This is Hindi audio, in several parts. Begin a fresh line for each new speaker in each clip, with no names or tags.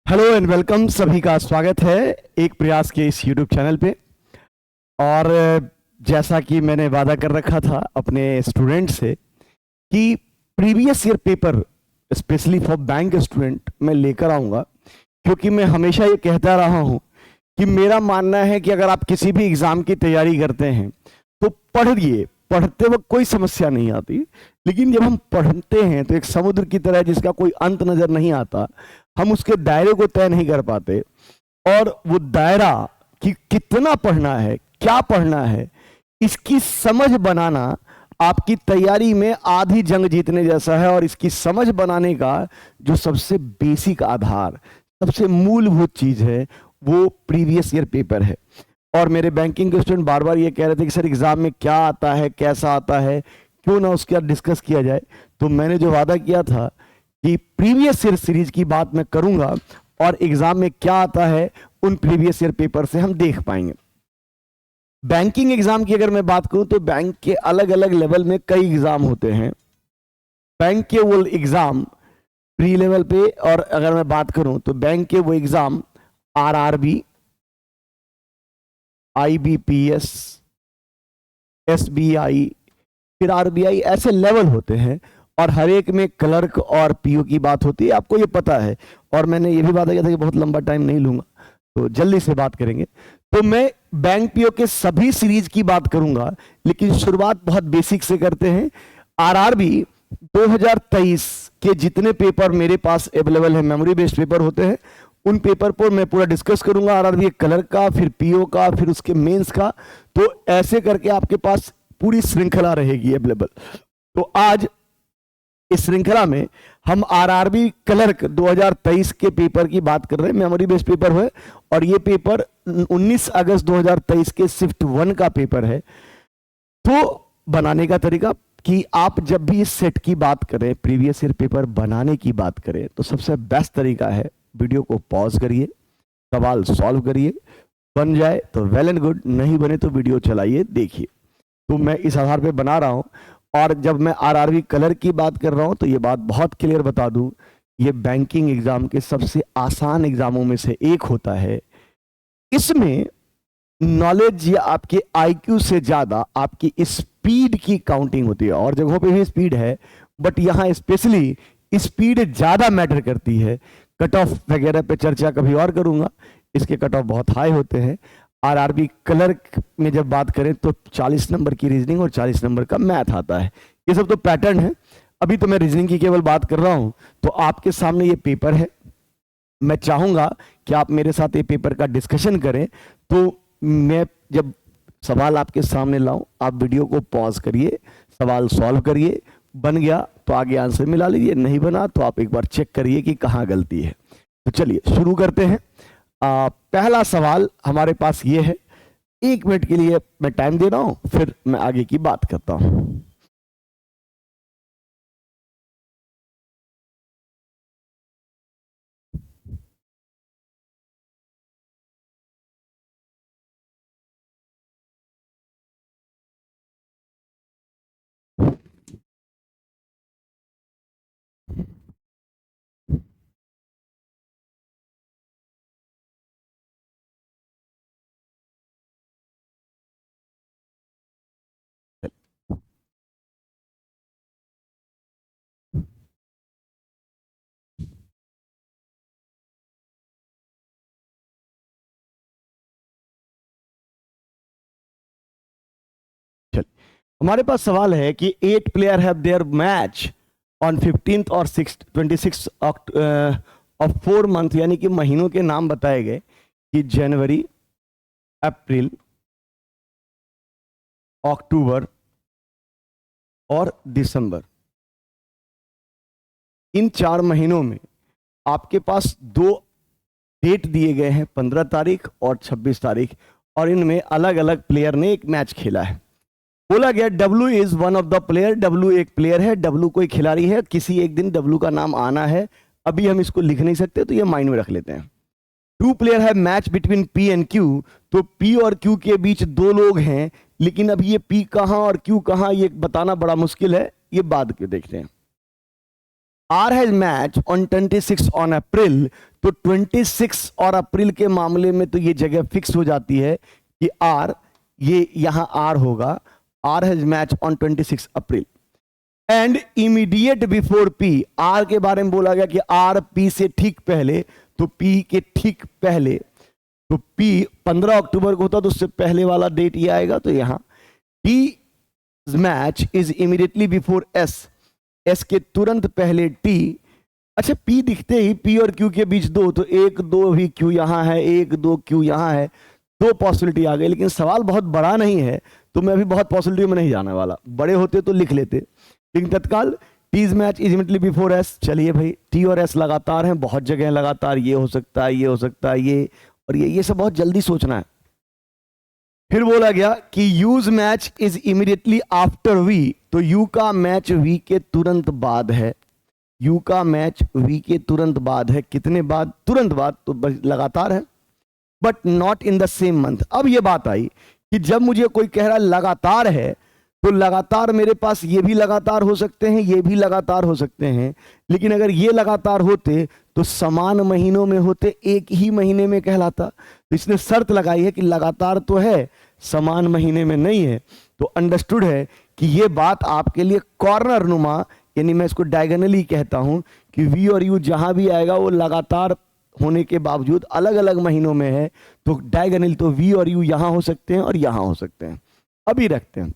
हेलो एंड वेलकम, सभी का स्वागत है एक प्रयास के इस यूट्यूब चैनल पे। और जैसा कि मैंने वादा कर रखा था अपने स्टूडेंट से कि previous year paper specially for bank student मैं लेकर आऊँगा, क्योंकि मैं हमेशा ये कहता रहा हूँ कि मेरा मानना है कि अगर आप किसी भी एग्ज़ाम की तैयारी करते हैं तो पढ़िए, पढ़ते वक्त कोई समस्या नहीं आती। लेकिन जब हम पढ़ते हैं तो एक समुद्र की तरह जिसका कोई अंत नजर नहीं आता, हम उसके दायरे को तय नहीं कर पाते। और वो दायरा कि कितना पढ़ना है, क्या पढ़ना है, इसकी समझ बनाना आपकी तैयारी में आधी जंग जीतने जैसा है। और इसकी समझ बनाने का जो सबसे बेसिक आधार, सबसे मूलभूत चीज है, वो प्रीवियस ईयर पेपर है। और मेरे बैंकिंग के स्टूडेंट बार बार ये कह रहे थे कि सर एग्जाम में क्या आता है, कैसा आता है, क्यों ना उसका डिस्कस किया जाए। तो मैंने जो वादा किया था कि प्रीवियस ईयर सीरीज की बात मैं करूंगा और एग्जाम में क्या आता है उन प्रीवियस ईयर पेपर से हम देख पाएंगे। बैंकिंग एग्जाम की अगर मैं बात करूं तो बैंक के अलग अलग लेवल में कई एग्जाम होते हैं। बैंक के वो एग्जाम प्री लेवल पे, और अगर मैं बात करूं तो बैंक के वो एग्जाम आरआरबी, आईबीपीएस, एसबीआई, फिर आरबीआई, ऐसे लेवल होते हैं। और हर एक में क्लर्क और पीओ की बात होती है, आपको ये पता है। और मैंने ये भी वादा किया था कि बहुत लंबा टाइम नहीं लूंगा, तो जल्दी से बात करेंगे। तो मैं बैंक पीओ के सभी सीरीज की बात करूंगा, लेकिन शुरुआत बहुत बेसिक से करते हैं। आरआरबी 2023 के जितने पेपर मेरे पास अवेलेबल है, मेमोरी बेस्ड पेपर होते हैं, उन पेपर पर मैं पूरा डिस्कस करूंगा। आरआरबी क्लर्क का, फिर पीओ का, फिर उसके मेंस का। तो ऐसे करके आपके पास पूरी श्रृंखला रहेगी अवेलेबल। तो आज इस श्रृंखला में हम आरआरबी क्लर्क 2023 के पेपर की बात कर रहे हैं। मेमोरी बेस्ड पेपर है और ये पेपर 19 अगस्त 2023 के शिफ्ट 1 का पेपर है। तो बनाने का तरीका कि आप जब भी इस सेट की बात करें, प्रीवियस ईयर पेपर बनाने की बात करें, तो सबसे बेस्ट तरीका है वीडियो को पॉज करिए, सवाल सॉल्व करिए। बन जाए तो वेल एंड गुड, नहीं बने तो वीडियो चलाइए, देखिए। तो मैं इस आधार पे बना रहा हूं। और जब मैं आरआरबी कलर की बात कर रहा हूं तो ये बात बहुत क्लियर बता दूं, ये बैंकिंग एग्जाम के सबसे आसान एग्जामों में से एक होता है। इसमें नॉलेज या आपके आईक्यू से ज्यादा आपकी स्पीड की काउंटिंग होती है। और जगहों पे भी स्पीड है, बट यहां स्पेशली स्पीड ज्यादा मैटर करती है। कट ऑफ वगैरह पे चर्चा कभी और करूंगा, इसके कट ऑफ बहुत हाई होते हैं। आरआरबी क्लर्क में जब बात करें तो 40 नंबर की रीजनिंग और 40 नंबर का मैथ आता है। ये सब तो पैटर्न है। अभी तो मैं रीजनिंग की केवल बात कर रहा हूं। तो आपके सामने ये पेपर है, मैं चाहूंगा कि आप मेरे साथ ये पेपर का डिस्कशन करें। तो मैं जब सवाल आपके सामने लाऊं, आप वीडियो को पॉज करिए, सवाल सॉल्व करिए। बन गया तो आगे आंसर मिला लीजिए, नहीं बना तो आप एक बार चेक करिए कि कहां गलती है। तो चलिए शुरू करते हैं। पहला सवाल हमारे पास ये है। 1 मिनट के लिए मैं टाइम दे रहा हूं, फिर मैं आगे की बात करता हूं। हमारे पास सवाल है कि 8 player have their match on 15th और 26 ऑफ 4 मंथ, यानी कि महीनों के नाम बताए गए कि जनवरी, अप्रैल, अक्टूबर और दिसंबर। इन 4 महीनों में आपके पास 2 डेट दिए गए हैं, 15 तारीख और 26 तारीख। और इनमें अलग अलग प्लेयर ने एक मैच खेला है। बोला गया W is one of the player, W एक प्लेयर है, डब्ल्यू कोई खिलाड़ी है, किसी एक दिन डब्ल्यू का नाम आना है। अभी हम इसको लिख नहीं सकते, तो ये माइंड में रख लेते हैं। 2 प्लेयर है match between P and Q, तो पी और क्यू के बीच 2 लोग हैं, लेकिन अब ये पी कहां और क्यू कहां ये बताना बड़ा मुश्किल है, ये बाद के देखते हैं। R has match on 26 on April, तो 26 और अप्रैल के मामले में तो ये जगह फिक्स हो जाती है कि आर, ये यहां आर होगा, R has match on 26 April and immediate before P. R के बारे में बोला गया कि आर पी से ठीक पहले, तो पी के ठीक पहले, तो पी 15 अक्टूबर को होता तो उससे पहले वाला डेट ये आएगा, तो यहां T match is immediately before S, S के तुरंत पहले टी। अच्छा, पी दिखते ही पी और क्यू के बीच दो, तो एक दो भी क्यू यहां है, एक दो क्यू यहां है, दो पॉसिबिलिटी आ गई। लेकिन सवाल बहुत बड़ा नहीं है तो मैं अभी बहुत पॉसिबिलिटी में नहीं जाने वाला, बड़े होते तो लिख लेते, लेकिन तत्काल T's match is immediately before S. चलिए भाई, टी और एस लगातार हैं, बहुत जगह लगातार, ये हो सकता है, ये हो सकता है, ये और ये सब बहुत जल्दी सोचना है। फिर बोला गया कि U's match is immediately after V, तो यू का मैच वी के तुरंत बाद है, यू का मैच वी के तुरंत बाद है। कितने बाद? तुरंत बाद, तो लगातार है, but not in the same month. अब ये बात आई कि जब मुझे कोई कह रहा लगातार है, तो लगातार मेरे पास ये भी लगातार हो सकते हैं, ये भी लगातार हो सकते हैं, लेकिन अगर ये लगातार होते तो समान महीनों में होते, एक ही महीने में कहलाता। तो इसने शर्त लगाई है कि लगातार तो है, समान महीने में नहीं है। तो अंडरस्टूड है कि ये बात आपके लिए कॉर्नर नुमा, यानी मैं इसको डायगोनली कहता हूं कि वी और यू जहां भी आएगा वो लगातार होने के बावजूद अलग अलग महीनों में है, तो डायगोनल, तो वी और यू यहां हो सकते हैं और यहां हो सकते हैं। अभी रखते हैं,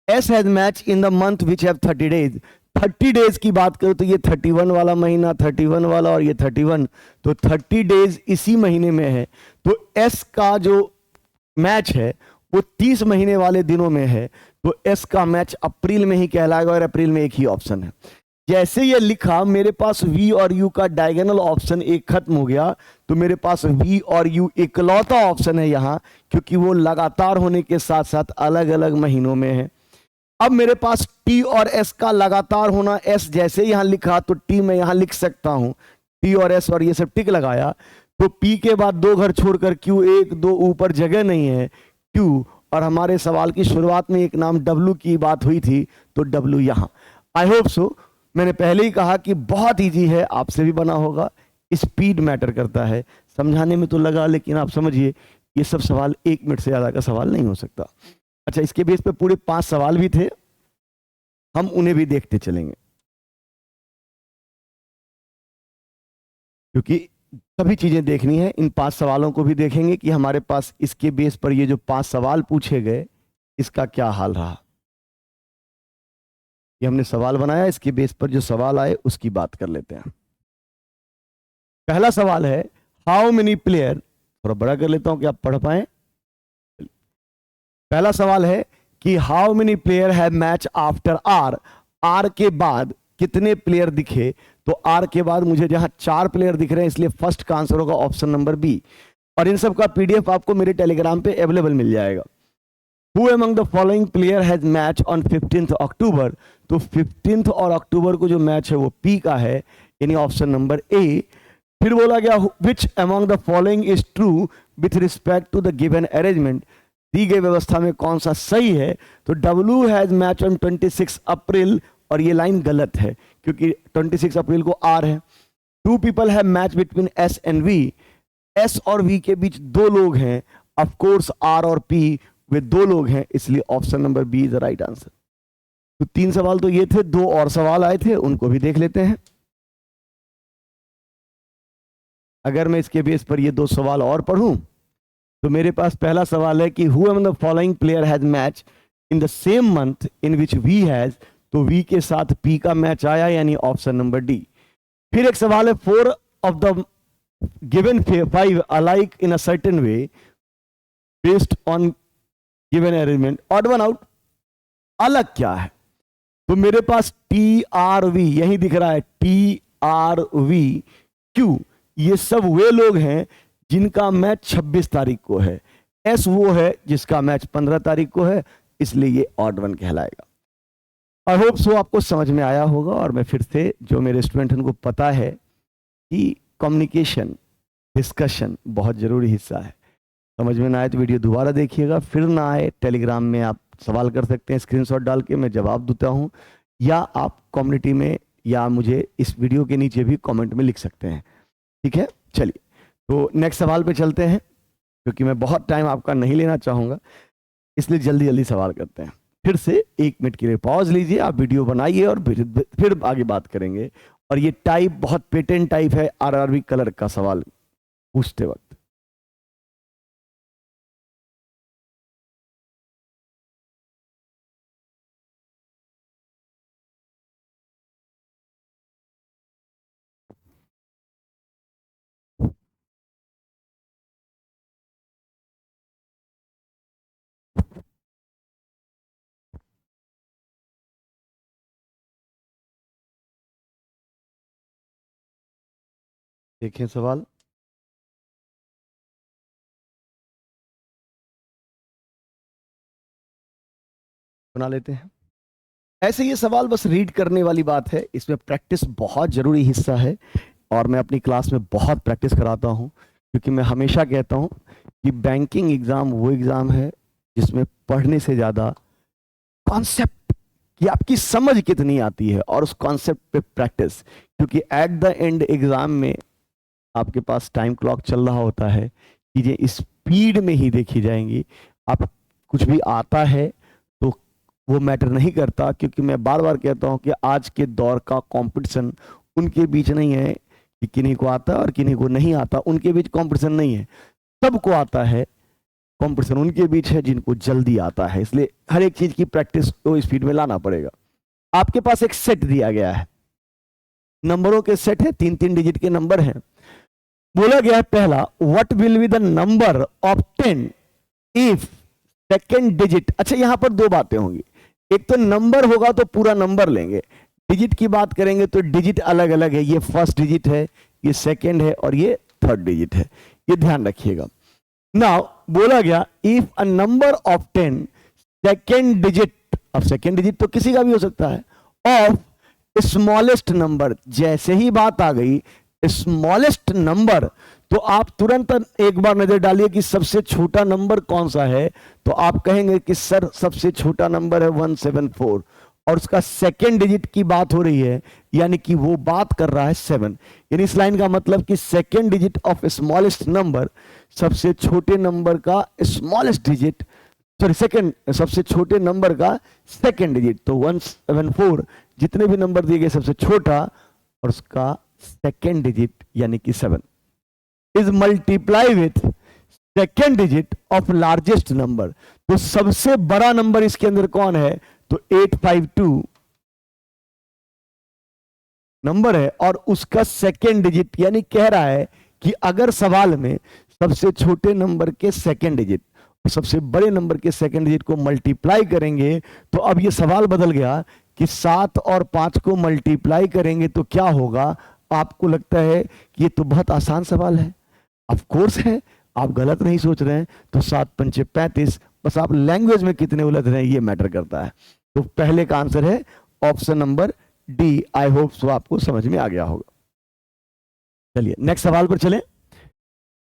S has match in the month which have 30 days. 30 days की बात करो तो ये 31 वाला महीना, 31 वाला और ये 31, तो 30 डेज इसी महीने में है। तो एस का जो मैच है वो 30 महीने वाले दिनों में है, तो एस का मैच अप्रैल में ही कहलाएगा और अप्रैल में एक ही ऑप्शन है। जैसे ये लिखा, मेरे पास V और U का डायगोनल ऑप्शन एक खत्म हो गया, तो मेरे पास V और U इकलौता ऑप्शन है यहां, क्योंकि वो लगातार होने के साथ साथ अलग अलग महीनों में है। अब मेरे पास T और S का लगातार होना, S जैसे यहां लिखा तो T मैं यहां लिख सकता हूं, T और S और ये सब टिक लगाया, तो P के बाद दो घर छोड़कर Q, एक दो ऊपर जगह नहीं है Q, और हमारे सवाल की शुरुआत में एक नाम W की बात हुई थी, तो W यहां। आई होप सो, मैंने पहले ही कहा कि बहुत इजी है, आपसे भी बना होगा, स्पीड मैटर करता है, समझाने में तो लगा, लेकिन आप समझिए ये सब सवाल 1 मिनट से ज्यादा का सवाल नहीं हो सकता। अच्छा, इसके बेस पे पूरे 5 सवाल भी थे, हम उन्हें भी देखते चलेंगे, क्योंकि सभी चीजें देखनी है। इन 5 सवालों को भी देखेंगे कि हमारे पास इसके बेस पर ये जो 5 सवाल पूछे गए, इसका क्या हाल रहा। ये हमने सवाल बनाया, इसके बेस पर जो सवाल आए उसकी बात कर लेते हैं। पहला सवाल है, हाउ मेनी प्लेयर, थोड़ा बड़ा कर लेता हूं कि आप पढ़ पाए। पहला सवाल है कि how many player have match after R, R के बाद कितने प्लेयर दिखे, तो आर के बाद मुझे जहां 4 प्लेयर दिख रहे हैं, इसलिए फर्स्ट का आंसर होगा ऑप्शन नंबर बी, और इन सब का पीडीएफ आपको मेरे टेलीग्राम पे अवेलेबल मिल जाएगा। Who among the following player has match on 15th अक्टूबर, तो 15th और अक्टूबर को जो मैच है वो पी का है, यानी ऑप्शन नंबर ए। फिर बोला गया which among the following is true with respect to the given arrangement, दी गई व्यवस्था में कौन सा सही है, तो W हैज मैच ऑन 26 अप्रैल, और ये लाइन गलत है क्योंकि 26 अप्रैल को आर है। 2 people have match between S and V, S और V के बीच 2 लोग हैं, ऑफ कोर्स R और P वे 2 लोग हैं, इसलिए option number B is the right answer. तो 3 सवाल तो ये थे, 2 और सवाल आए थे, उनको भी देख लेते हैं। अगर मैं इसके बेस पर ये 2 सवाल और पढ़ूं, तो मेरे पास पहला सवाल है कि who among the following player has match in the same month in which V has, तो वी के साथ पी का मैच आया, यानी ऑप्शन नंबर डी। फिर एक सवाल है, 4 of the given 5 alike in a certain way based on given arrangement, odd one out, अलग क्या है, तो मेरे पास टी आर वी यही दिख रहा है, टी आर वी क्यू, ये सब वे लोग हैं जिनका मैच 26 तारीख को है, एस वो है जिसका मैच 15 तारीख को है, इसलिए ये ऑड वन कहलाएगा। आई होप सो आपको समझ में आया होगा, और मैं फिर से, जो मेरे स्टूडेंट उनको पता है कि कम्युनिकेशन, डिस्कशन बहुत जरूरी हिस्सा है। समझ में ना आए तो वीडियो दोबारा देखिएगा, फिर ना आए टेलीग्राम में आप सवाल कर सकते हैं, स्क्रीनशॉट डाल के मैं जवाब देता हूं, या आप कम्युनिटी में या मुझे इस वीडियो के नीचे भी कमेंट में लिख सकते हैं। ठीक है, चलिए तो नेक्स्ट सवाल पे चलते हैं, क्योंकि मैं बहुत टाइम आपका नहीं लेना चाहूँगा, इसलिए जल्दी जल्दी सवाल करते हैं। फिर से 1 मिनट के लिए पॉज लीजिए, आप वीडियो बनाइए और फिर आगे बात करेंगे। और ये टाइप बहुत पेटेंट टाइप है आरआरबी कलर का सवाल पूछते वक्त। देखें सवाल, बना लेते हैं। ऐसे ये सवाल बस रीड करने वाली बात है, इसमें प्रैक्टिस बहुत जरूरी हिस्सा है और मैं अपनी क्लास में बहुत प्रैक्टिस कराता हूँ, क्योंकि मैं हमेशा कहता हूँ कि बैंकिंग एग्जाम वो एग्जाम है जिसमें पढ़ने से ज़्यादा कॉन्सेप्ट कि आपकी समझ कितनी आती है और उस कॉन्सेप्ट पे प्रैक्टिस, क्योंकि एट द एंड एग्जाम में आपके पास टाइम क्लॉक चल रहा होता है, चीज़ें स्पीड में ही देखी जाएंगी। आप कुछ भी आता है तो वो मैटर नहीं करता, क्योंकि मैं बार बार कहता हूँ कि आज के दौर का कंपटीशन उनके बीच नहीं है कि किन्हीं को आता है और किन्हीं को नहीं आता, उनके बीच कंपटीशन नहीं है, सबको आता है। कंपटीशन उनके बीच है जिनको जल्दी आता है, इसलिए हर एक चीज की प्रैक्टिस को स्पीड में लाना पड़ेगा। आपके पास एक सेट दिया गया है, नंबरों के सेट है, 3-3 डिजिट के नंबर हैं। बोला गया है पहला, what will be the number of 10 if second digit. अच्छा, यहां पर दो बातें होंगी, एक तो नंबर होगा तो पूरा नंबर लेंगे, डिजिट की बात करेंगे तो डिजिट अलग अलग है, ये फर्स्ट डिजिट है, ये सेकेंड है और ये थर्ड डिजिट है, ये ध्यान रखिएगा। नाउ बोला गया if a number of 10 second digit, अब सेकेंड डिजिट तो किसी का भी हो सकता है, ऑफ स्मॉलेस्ट नंबर, जैसे ही बात आ गई स्मॉलेस्ट नंबर तो आप तुरंत एक बार नजर डालिए कि सबसे छोटा नंबर कौन सा है, तो आप कहेंगे कि सर सबसे छोटा नंबर है 174 और उसका सेकेंड डिजिट की बात हो रही है, यानी कि वो बात कर रहा है 7। यानी इस लाइन का मतलब कि second digit of smallest number, सबसे छोटे नंबर का स्मॉलेस्ट डिजिट, सॉरी सेकेंड, सबसे छोटे नंबर का सेकेंड डिजिट, तो 174 जितने भी नंबर दिए गए सबसे छोटा और उसका सेकेंड डिजिट यानी कि 7 is multiply with second digit of largest number. तो सबसे बड़ा नंबर इसके अंदर कौन है, तो 852 नंबर है और उसका सेकेंड डिजिट, यानी कह रहा है कि अगर सवाल में सबसे छोटे नंबर के सेकेंड डिजिट और सबसे बड़े नंबर के सेकेंड डिजिट को मल्टीप्लाई करेंगे, तो अब ये सवाल बदल गया कि 7 और 5 को मल्टीप्लाई करेंगे तो क्या होगा। आपको लगता है कि ये तो बहुत आसान सवाल है, ऑफ कोर्स है, आप गलत नहीं सोच रहे हैं। तो 7 पंचे 35, बस आप लैंग्वेज में कितने उलझ रहे हैं ये मैटर करता है। तो पहले का आंसर है ऑप्शन नंबर डी। आई होप सो आपको समझ में आ गया होगा। चलिए नेक्स्ट सवाल पर चलें।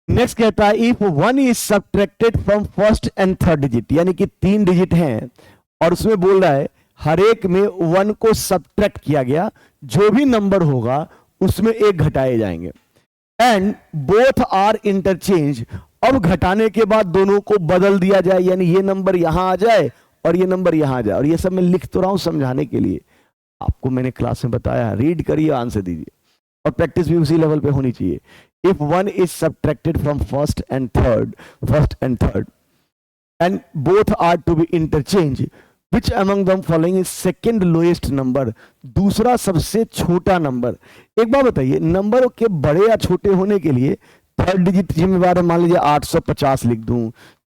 नेक्स्ट कहता है if 1 is subtracted from first and third digit, यानी कि 3 डिजिट हैं और उसमें बोल रहा है हर एक में 1 को सब्ट्रैक्ट किया गया, जो भी नंबर होगा उसमें 1 घटाए जाएंगे, एंड बोथ आर इंटरचेंज। अब घटाने के बाद दोनों को बदल दिया जाए, यानी ये नंबर यहां आ जाए और ये नंबर यहां आ जाए। और ये सब मैं लिख तो रहा हूं समझाने के लिए, आपको मैंने क्लास में बताया, रीड करिए, आंसर दीजिए और प्रैक्टिस भी उसी लेवल पे होनी चाहिए। If 1 is subtracted from first and third and both are to be interchange, which among them following is second lowest number, दूसरा सबसे छोटा नंबर। एक बात बताइए, नंबर के बड़े या छोटे होने के लिए थर्ड डिजिट जिम्मेवार है। मान लीजिए 850 लिख दूं,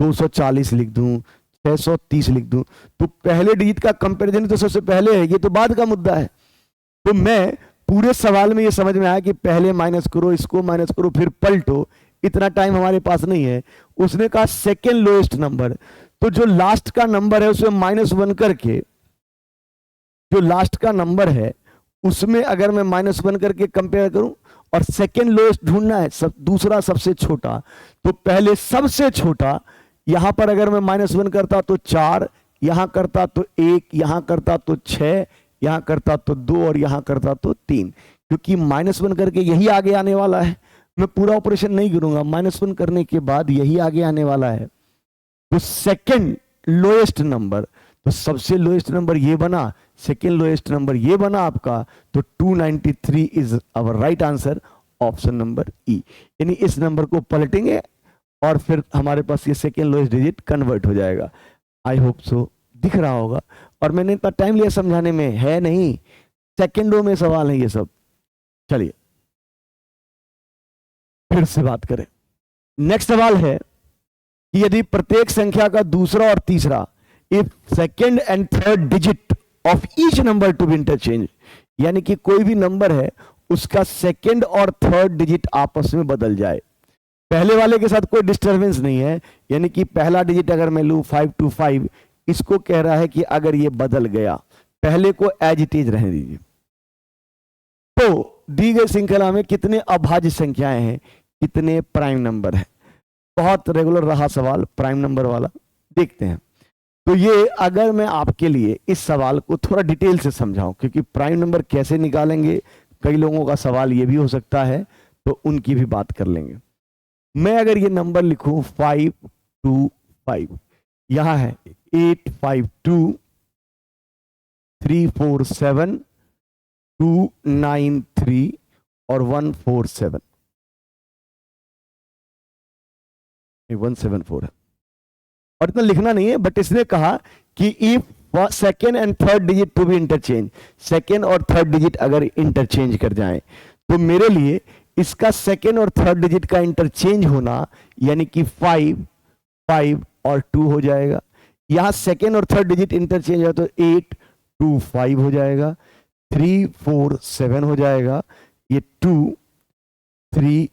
240 लिख दूं, 630 लिख दूं, तो पहले डिजिट का कंपैरिजन तो सबसे पहले है, ये तो बाद का मुद्दा है। तो मैं पूरे सवाल में ये समझ में आया कि पहले माइनस करो, इसको माइनस करो, फिर पलटो, इतना टाइम हमारे पास नहीं है। उसने कहा सेकेंड लोएस्ट नंबर, तो जो लास्ट का नंबर है उसमें -1 करके, जो लास्ट का नंबर है उसमें अगर मैं -1 करके कंपेयर करूं और सेकेंड लोएस्ट ढूंढना है, दूसरा सबसे छोटा, तो पहले सबसे छोटा, यहां पर अगर मैं -1 करता तो 4, यहां करता तो 1, यहां करता तो 6, यहां करता तो 2 और यहां करता तो 3, क्योंकि -1 करके यही आगे आने वाला है। मैं पूरा ऑपरेशन नहीं करूंगा, -1 करने के बाद यही आगे आने वाला है। तो सेकंड लोएस्ट नंबर, तो सबसे लोएस्ट नंबर ये बना, सेकंड लोएस्ट नंबर ये बना आपका, तो 293 is our right answer, option number E. यानी इस नंबर को पलटेंगे और फिर हमारे पास ये सेकंड लोएस्ट डिजिट कन्वर्ट हो जाएगा। आई होप सो दिख रहा होगा। और मैंने इतना टाइम लिया समझाने में, है नहीं, सेकंडों में सवाल है ये सब। चलिए फिर से बात करें। नेक्स्ट सवाल है कि यदि प्रत्येक संख्या का दूसरा और तीसरा, if second and third digit of each number two be interchange, यानी कि कोई भी नंबर है उसका सेकंड और थर्ड डिजिट आपस में बदल जाए। पहले वाले के साथ कोई डिस्टरबेंस नहीं है, यानी कि पहला डिजिट अगर मैं लूं 525, इसको कह रहा है कि अगर ये बदल गया, पहले को एज इट इज रहने दीजिए। तो दी गई श्रृंखला में कितने अभाज्य संख्याएं हैं, कितने प्राइम नंबर हैं? बहुत रेगुलर रहा सवाल प्राइम नंबर वाला, देखते हैं। तो ये अगर मैं आपके लिए इस सवाल को थोड़ा डिटेल से समझाऊं, क्योंकि प्राइम नंबर कैसे निकालेंगे, कई लोगों का सवाल ये भी हो सकता है, तो उनकी भी बात कर लेंगे। मैं अगर ये नंबर लिखूं 525, यहां है 852 347 293 और 147, 174 है। और इतना लिखना नहीं है, बट इसने कहा कि if second and third digit to be interchange, second और थर्ड डिजिट अगर इंटरचेंज कर जाएं, तो मेरे लिए इसका सेकेंड और थर्ड डिजिट का इंटरचेंज होना, यानी कि 5 5 और 2 हो जाएगा। यहां सेकेंड और थर्ड डिजिट इंटरचेंज हो तो 8 2 5 हो जाएगा, 3 4 7 हो जाएगा, ये 2 3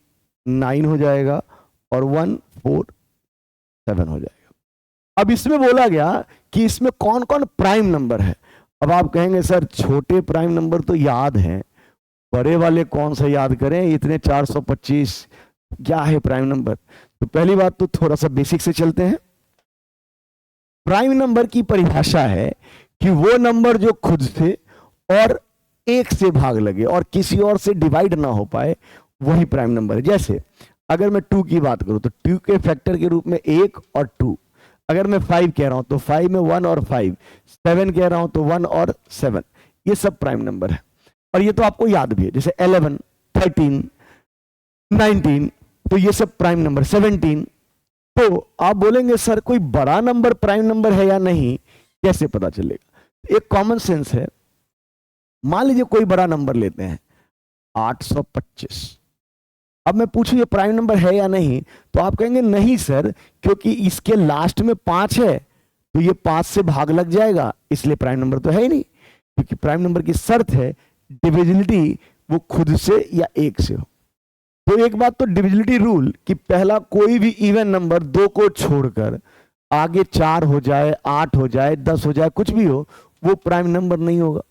9 हो जाएगा और 1 4 7 हो जाएगा। अब इसमें बोला गया कि इसमें कौन कौन प्राइम नंबर है। अब आप कहेंगे सर छोटे प्राइम नंबर तो याद हैं, बड़े वाले कौन सा याद करें, इतने 425 क्या है प्राइम नंबर? तो पहली बात तो थोड़ा सा बेसिक से चलते हैं। प्राइम नंबर की परिभाषा है कि वो नंबर जो खुद से और एक से भाग लगे और किसी और से डिवाइड ना हो पाए, वही प्राइम नंबर है। जैसे अगर मैं 2 की बात करूं तो 2 के फैक्टर के रूप में 1 और 2। अगर मैं 5 कह रहा हूं तो 5 में 1 और 5, 7 कह रहा हूं तो 1 और 7, ये सब प्राइम नंबर है। और ये तो आपको याद भी है, जैसे 11 13 19, तो ये सब प्राइम नंबर। 17, तो आप बोलेंगे सर कोई बड़ा नंबर प्राइम नंबर है या नहीं, कैसे पता चलेगा? एक कॉमन सेंस है। मान लीजिए कोई बड़ा नंबर लेते हैं 825, अब मैं पूछूं ये प्राइम नंबर है या नहीं, तो आप कहेंगे नहीं सर, क्योंकि इसके लास्ट में 5 है, तो ये 5 से भाग लग जाएगा, इसलिए प्राइम नंबर तो है ही नहीं। क्योंकि प्राइम नंबर की शर्त है डिविजिबिलिटी, वो खुद से या एक से हो। तो एक बात तो डिविजिबिलिटी रूल कि पहला कोई भी इवन नंबर 2 को छोड़कर आगे 4 हो जाए, 8 हो जाए, 10 हो जाए, कुछ भी हो, वो प्राइम नंबर नहीं होगा।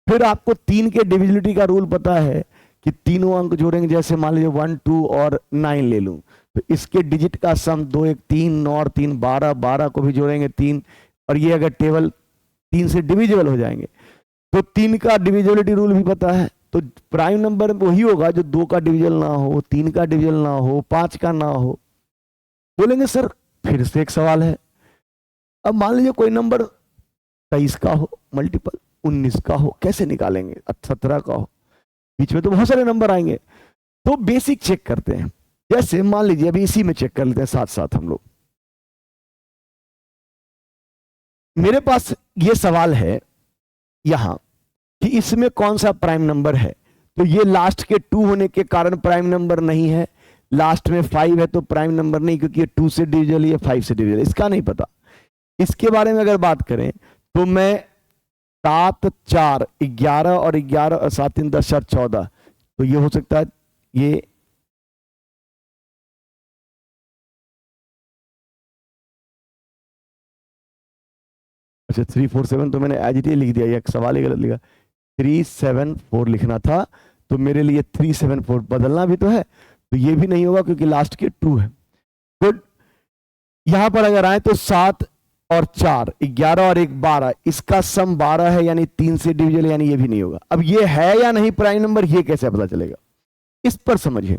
फिर आपको 3 के डिविजिबिलिटी का रूल पता है कि तीनों अंक जोड़ेंगे, जैसे मान लीजिए 1 2 और 9 ले लूं, तो इसके डिजिट का सम 2 1 3 9 और 3 12, 12 को भी जोड़ेंगे 3, और ये अगर टेबल 3 से डिविजिबल हो जाएंगे, तो 3 का डिविजिबिलिटी रूल भी पता है। तो प्राइम नंबर वही होगा जो 2 का डिविजल ना हो, 3 का डिविजल ना हो, 5 का ना हो। बोलेंगे सर फिर से एक सवाल है, अब मान लीजिए कोई नंबर 23 का हो मल्टीपल, 19 का हो, कैसे निकालेंगे? 17 का हो, बीच में तो बहुत सारे नंबर आएंगे। तो बेसिक चेक करते हैं। जैसे मान लीजिए अभी इसी में चेक कर लेते हैं साथ साथ हम लोग। मेरे पास ये सवाल है यहां कि इसमें कौन सा प्राइम नंबर है, तो ये लास्ट के 2 होने के कारण प्राइम नंबर नहीं है। लास्ट में 5 है तो प्राइम नंबर नहीं, क्योंकि ये 2 से डिविजिबल, ये 5 से डिविजिबल, इसका नहीं पता। इसके बारे में अगर बात करें तो मैं 7 4 11 और 11 और 7 3 10 4 14, तो ये हो सकता है ये अच्छा 3 4 7, तो मैंने एज इट इज लिख दिया, ये सवाल ही गलत लिखा, 3 7 4 लिखना था, तो मेरे लिए 3 7 4 बदलना भी तो है, तो ये भी नहीं होगा क्योंकि लास्ट के 2 है। गुड। यहां पर अगर आए तो 7 और 4, 11 और 1 12, इसका सम 12 है यानी 3 से डिविजिबल, यानी ये भी नहीं होगा। अब ये है या नहीं प्राइम नंबर, ये कैसे पता चलेगा, इस पर समझिए।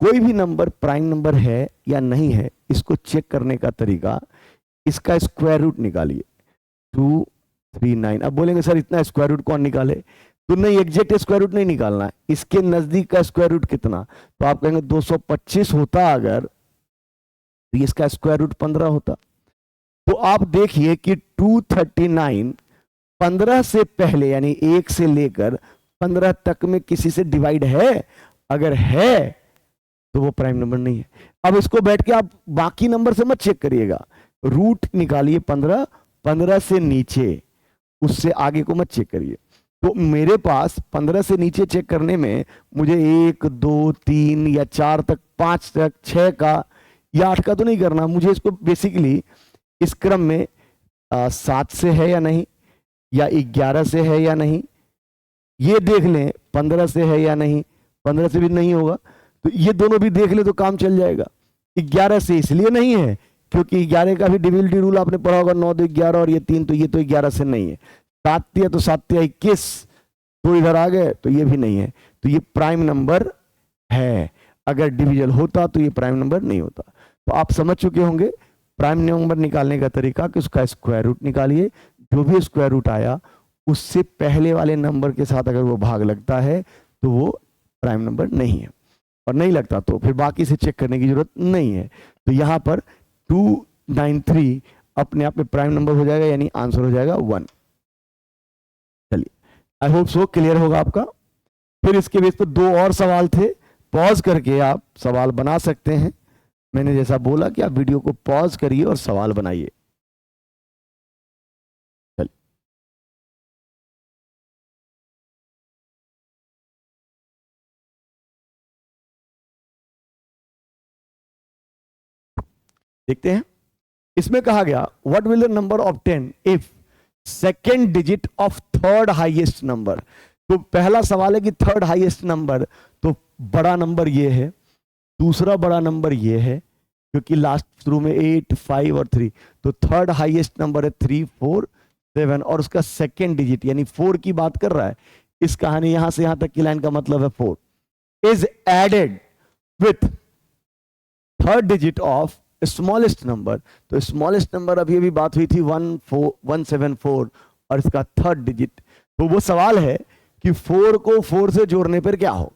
कोई भी नंबर प्राइम नंबर है या नहीं है, इसको चेक करने का तरीका, इसका स्क्वायर रूट निकालिए, 239। अब बोलेंगे सर इतना स्क्वायर रूट कौन निकाले, तो नहीं, एग्जैक्ट स्क्वायर रूट नहीं निकालना है, इसके नजदीक का स्क्वायर रूट कितना, तो आप कहेंगे 225 होता अगर, तो इसका स्क्वायर रूट 15 होता। तो आप देखिए कि 239 15 से पहले यानी 1 से लेकर 15 तक में किसी से डिवाइड है, अगर है तो वो प्राइम नंबर नहीं है। अब इसको बैठ के आप बाकी नंबर से मत चेक करिएगा, रूट निकालिए 15, 15 से नीचे, उससे आगे को मत चेक करिए। तो मेरे पास 15 से नीचे चेक करने में मुझे 1 2 3 या 4 तक, 5 तक, 6 का या 8 का तो नहीं करना, मुझे इसको बेसिकली इस क्रम में 7 से है या नहीं, या 11 से है या नहीं, ये देख लें, 15 से है या नहीं, 15 से भी नहीं होगा, तो ये दोनों भी देख ले तो काम चल जाएगा। 11 से इसलिए नहीं है क्योंकि 11 का भी डिविजिबिलिटी रूल आपने पढ़ा होगा, 9 2 11 और ये 3, तो ये तो 11 से नहीं है। 7 दिया तो 7 या 21, तो इधर आ गए, तो ये भी नहीं है, तो ये प्राइम नंबर है। अगर डिविजल होता तो ये प्राइम नंबर नहीं होता। तो आप समझ चुके होंगे प्राइम नंबर निकालने का तरीका कि उसका स्क्वायर रूट निकालिए, जो भी स्क्वायर रूट आया उससे पहले वाले नंबर के साथ अगर वो भाग लगता है तो वो प्राइम नंबर नहीं है, और नहीं लगता तो फिर बाकी से चेक करने की जरूरत नहीं है। तो यहां पर 293 अपने आप में प्राइम नंबर हो जाएगा, यानी आंसर हो जाएगा 1। चलिए, आई होप सो क्लियर होगा आपका। फिर इसके बेस पर 2 और सवाल थे, पॉज करके आप सवाल बना सकते हैं। मैंने जैसा बोला कि आप वीडियो को पॉज करिए और सवाल बनाइए। चलिए, देखते हैं। इसमें कहा गया what will the number obtain if second digit of third highest number. तो पहला सवाल है कि थर्ड हाईएस्ट नंबर, तो बड़ा नंबर ये है, दूसरा बड़ा नंबर ये है क्योंकि लास्ट शुरू में 8 5 और 3, तो थर्ड हाईएस्ट नंबर है 3 4 7, और उसका सेकेंड डिजिट यानी 4 की बात कर रहा है। इस कहानी यहां से यहां तक की लाइन का मतलब है 4 is added with third digit of smallest number. तो स्मॉलेस्ट नंबर अभी अभी बात हुई थी 174, और इसका थर्ड डिजिट, तो वो सवाल है कि 4 को 4 से जोड़ने पर क्या होगा,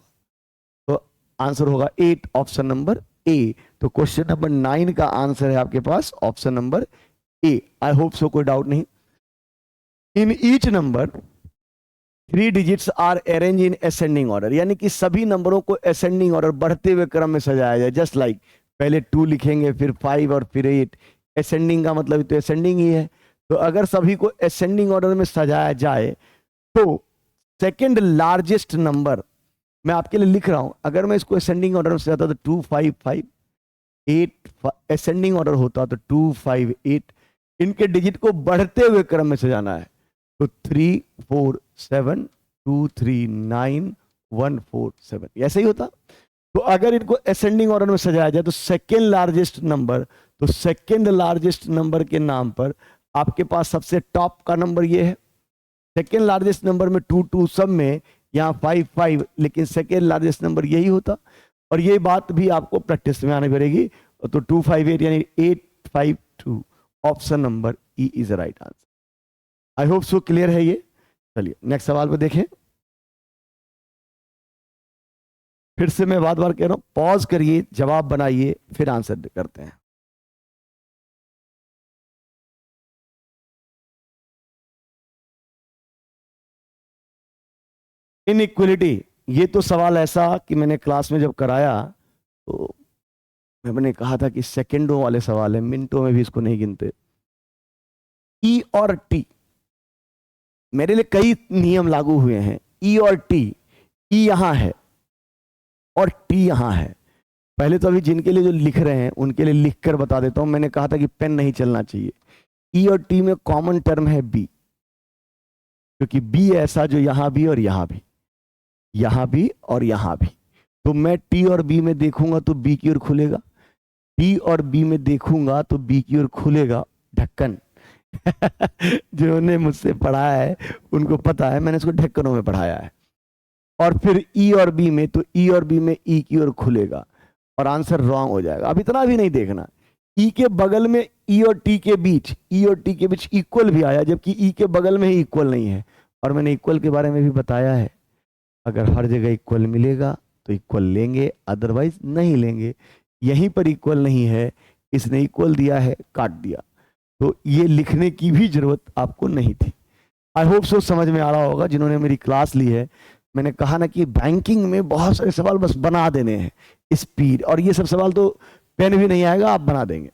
तो आंसर होगा 8, ऑप्शन नंबर ए। तो क्वेश्चन नंबर 9 का आंसर है आपके पास option number A. I hope so, कोई डाउट नहीं। In each number 3 digits are arrange in ascending order, यानी कि सभी नंबरों को असेंडिंग ऑर्डर, बढ़ते हुए क्रम में सजाया जाए। जस्ट लाइक पहले 2 लिखेंगे, फिर 5 और फिर 8। असेंडिंग का मतलब तो असेंडिंग ही है। तो अगर सभी को असेंडिंग ऑर्डर में सजाया जाए तो सेकेंड लार्जेस्ट नंबर मैं आपके लिए लिख रहा हूं, अगर मैं इसको असेंडिंग ऑर्डर में सजाता तो 2 5 5 8, असेंडिंग ऑर्डर होता तो 2 5 8। इनके डिजिट को बढ़ते हुए क्रम में सजाना है, तो 3 4 7 2 3 9 1 4 7, ऐसे ही होता। तो अगर इनको असेंडिंग ऑर्डर में सजाया जाए तो सेकेंड लार्जेस्ट नंबर, तो सेकेंड लार्जेस्ट नंबर के नाम पर आपके पास सबसे टॉप का नंबर ये है। सेकेंड लार्जेस्ट नंबर में 2 2 सब में, यहाँ 5 5, लेकिन सेकेंड लार्जेस्ट नंबर यही होता। और ये बात भी आपको प्रैक्टिस में आनी पड़ेगी। तो 2 5 8 यानी 8 5 2, option number E is right answer. I hope so clear है ये। चलिए नेक्स्ट सवाल पे देखें। फिर से मैं बार बार कह रहा हूं, पॉज करिए, जवाब बनाइए, फिर आंसर करते हैं। इनइक्वलिटी, ये तो सवाल ऐसा कि मैंने क्लास में जब कराया तो मैंने कहा था कि सेकेंडों वाले सवाल है, मिनटों में भी इसको नहीं गिनते। ई और टी, मेरे लिए कई नियम लागू हुए हैं। ई और टी, ई यहां है और टी यहां है। पहले तो अभी जिनके लिए जो लिख रहे हैं उनके लिए लिख कर बता देता हूं। मैंने कहा था कि पेन नहीं चलना चाहिए। ई और टी में कॉमन टर्म है बी, क्योंकि बी ऐसा जो यहां भी और यहां भी, यहां भी और यहां भी। तो मैं टी और बी में देखूंगा तो बी की ओर खुलेगा, टी और बी में देखूंगा तो बी की ओर खुलेगा, ढक्कन। जिन्होंने मुझसे पढ़ा है उनको पता है, मैंने इसको ढक्कनों में पढ़ाया है। और फिर ई और बी में, तो ई और बी में ई की ओर खुलेगा और आंसर रॉन्ग हो जाएगा। अब इतना भी नहीं देखना, ई के बगल में ई और टी के बीच, ई और टी के बीच इक्वल भी आया, जबकि ई के बगल में ही इक्वल नहीं है। और मैंने इक्वल के बारे में भी बताया है, अगर हर जगह इक्वल मिलेगा तो इक्वल लेंगे, अदरवाइज नहीं लेंगे। यहीं पर इक्वल नहीं है, इसने इक्वल दिया है, काट दिया, तो ये लिखने की भी जरूरत आपको नहीं थी। आई होप सो समझ में आ रहा होगा जिन्होंने मेरी क्लास ली है। मैंने कहा ना कि बैंकिंग में बहुत सारे सवाल बस बना देने हैं, स्पीड, और ये सब सवाल तो पेन भी नहीं आएगा, आप बना देंगे।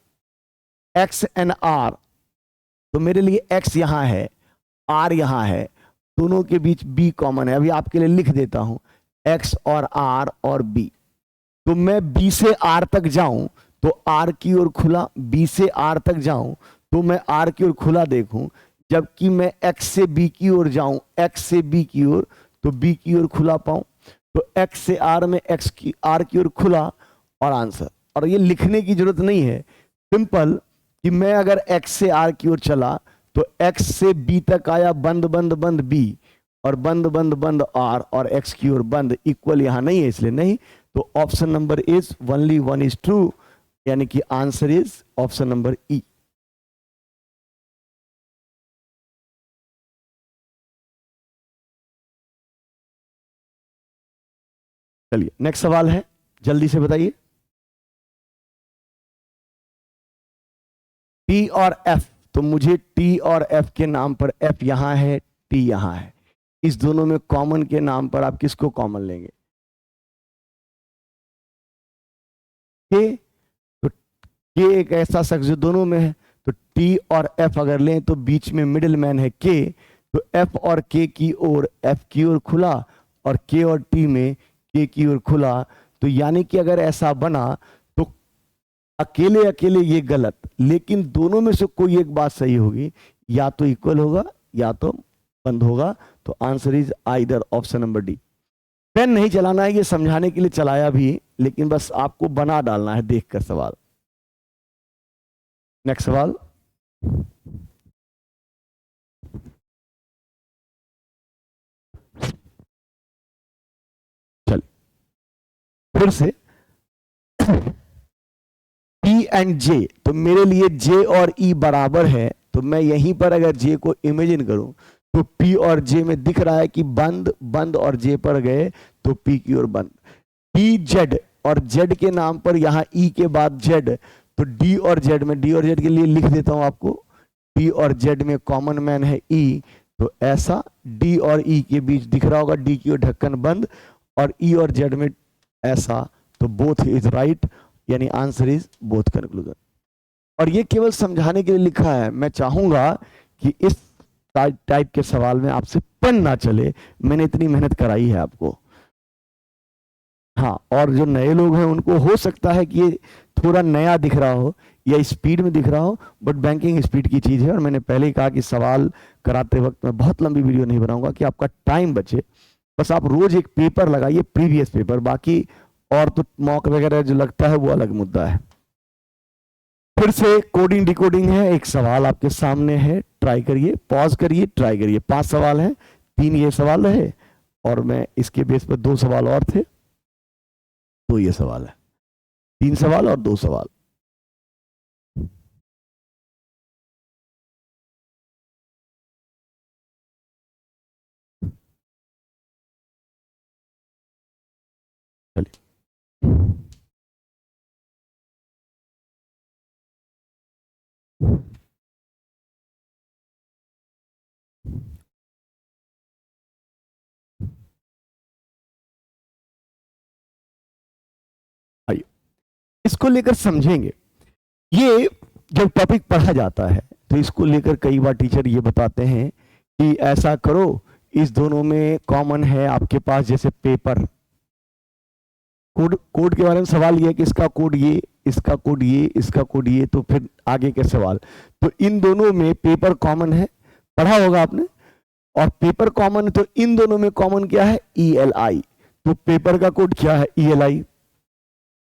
एक्स एंड आर, तो मेरे लिए एक्स यहां है, आर यहां है, दोनों के बीच बी कॉमन है। अभी आपके लिए लिख देता हूं, एक्स और आर और बी। तो मैं बी से आर तक जाऊं तो आर की ओर खुला, बी से आर तक जाऊं तो मैं आर की ओर खुला देखूं, जबकि मैं एक्स से बी की ओर जाऊं, एक्स से बी की ओर, तो बी की ओर खुला पाऊं। तो एक्स से आर में एक्स की आर की ओर खुला और आंसर। और ये लिखने की जरूरत नहीं है, सिंपल कि मैं अगर एक्स से आर की ओर चला तो एक्स से बी तक आया, बंद बंद बंद बी, और बंद बंद बंद आर, और एक्स की ओर बंद, इक्वल यहां नहीं है इसलिए नहीं। तो option number is only one is true, यानी कि आंसर इज ऑप्शन नंबर ई। चलिए नेक्स्ट सवाल है, जल्दी से बताइए। टी और एफ, तो मुझे टी और एफ के नाम पर, एफ यहां है, टी यहां है, इस दोनों में कॉमन के नाम पर आप किसको कॉमन लेंगे? के। तो के एक ऐसा शख्स जो दोनों में है, तो टी और एफ अगर लें तो बीच में मिडिल मैन है के, तो एफ और के की ओर, एफ की ओर खुला, और के और टी में के की ओर खुला। तो यानी कि अगर ऐसा बना तो अकेले अकेले ये गलत, लेकिन दोनों में से कोई एक बात सही होगी, या तो इक्वल होगा या तो बंद होगा। तो answer is either option number D. Pen नहीं चलाना है, ये समझाने के लिए चलाया भी, लेकिन बस आपको बना डालना है देखकर सवाल। नेक्स्ट सवाल, चल फिर से P एंड J, तो मेरे लिए J और E बराबर है, तो मैं यहीं पर अगर J को इमेजिन करूं तो P और J में दिख रहा है कि बंद बंद, और J पर गए तो P की ओर बंद। D Z, और Z के नाम पर यहां E के बाद Z, तो D और Z में, D और Z के लिए लिख देता हूं आपको, D और Z में कॉमन मैन है E, तो ऐसा D और E के बीच दिख रहा होगा, D की ओर ढक्कन बंद, और E और Z में ऐसा, तो बोथ इज राइट, यानी आंसर इज बोथ कंक्लूजन। और ये केवल समझाने के लिए लिखा है, मैं चाहूंगा कि इस टाइप के सवाल में आपसे पेन ना चले, मैंने इतनी मेहनत कराई है आपको। हाँ, और जो नए लोग हैं उनको हो सकता है कि ये थोड़ा नया दिख रहा हो या स्पीड में दिख रहा हो, बट बैंकिंग स्पीड की चीज है। और मैंने पहले ही कहा कि सवाल कराते वक्त मैं बहुत लंबी वीडियो नहीं बनाऊंगा कि आपका टाइम बचे। बस आप रोज एक पेपर लगाइए, प्रीवियस पेपर, बाकी और तो मॉक वगैरह जो लगता है वो अलग मुद्दा है। फिर से कोडिंग डिकोडिंग है, एक सवाल आपके सामने है, ट्राई करिए, पॉज करिए, ट्राई करिए। 5 सवाल हैं, 3 ये सवाल रहे, और मैं इसके बेस पर 2 सवाल और थे, तो ये सवाल है, 3 सवाल और 2 सवाल। चलिए आइए इसको लेकर समझेंगे। ये जब टॉपिक पढ़ा जाता है तो इसको लेकर कई बार टीचर ये बताते हैं कि ऐसा करो, इस दोनों में कॉमन है आपके पास, जैसे पेपर, कोड, कोड के बारे में सवाल ये है कि इसका कोड ये, इसका कोड ये, इसका कोड ये, तो फिर आगे के सवाल। तो इन दोनों में पेपर कॉमन है, पढ़ा होगा आपने, और पेपर कॉमन है, तो इन दोनों में कॉमन क्या है? ELI। तो पेपर का कोड क्या है? ELI।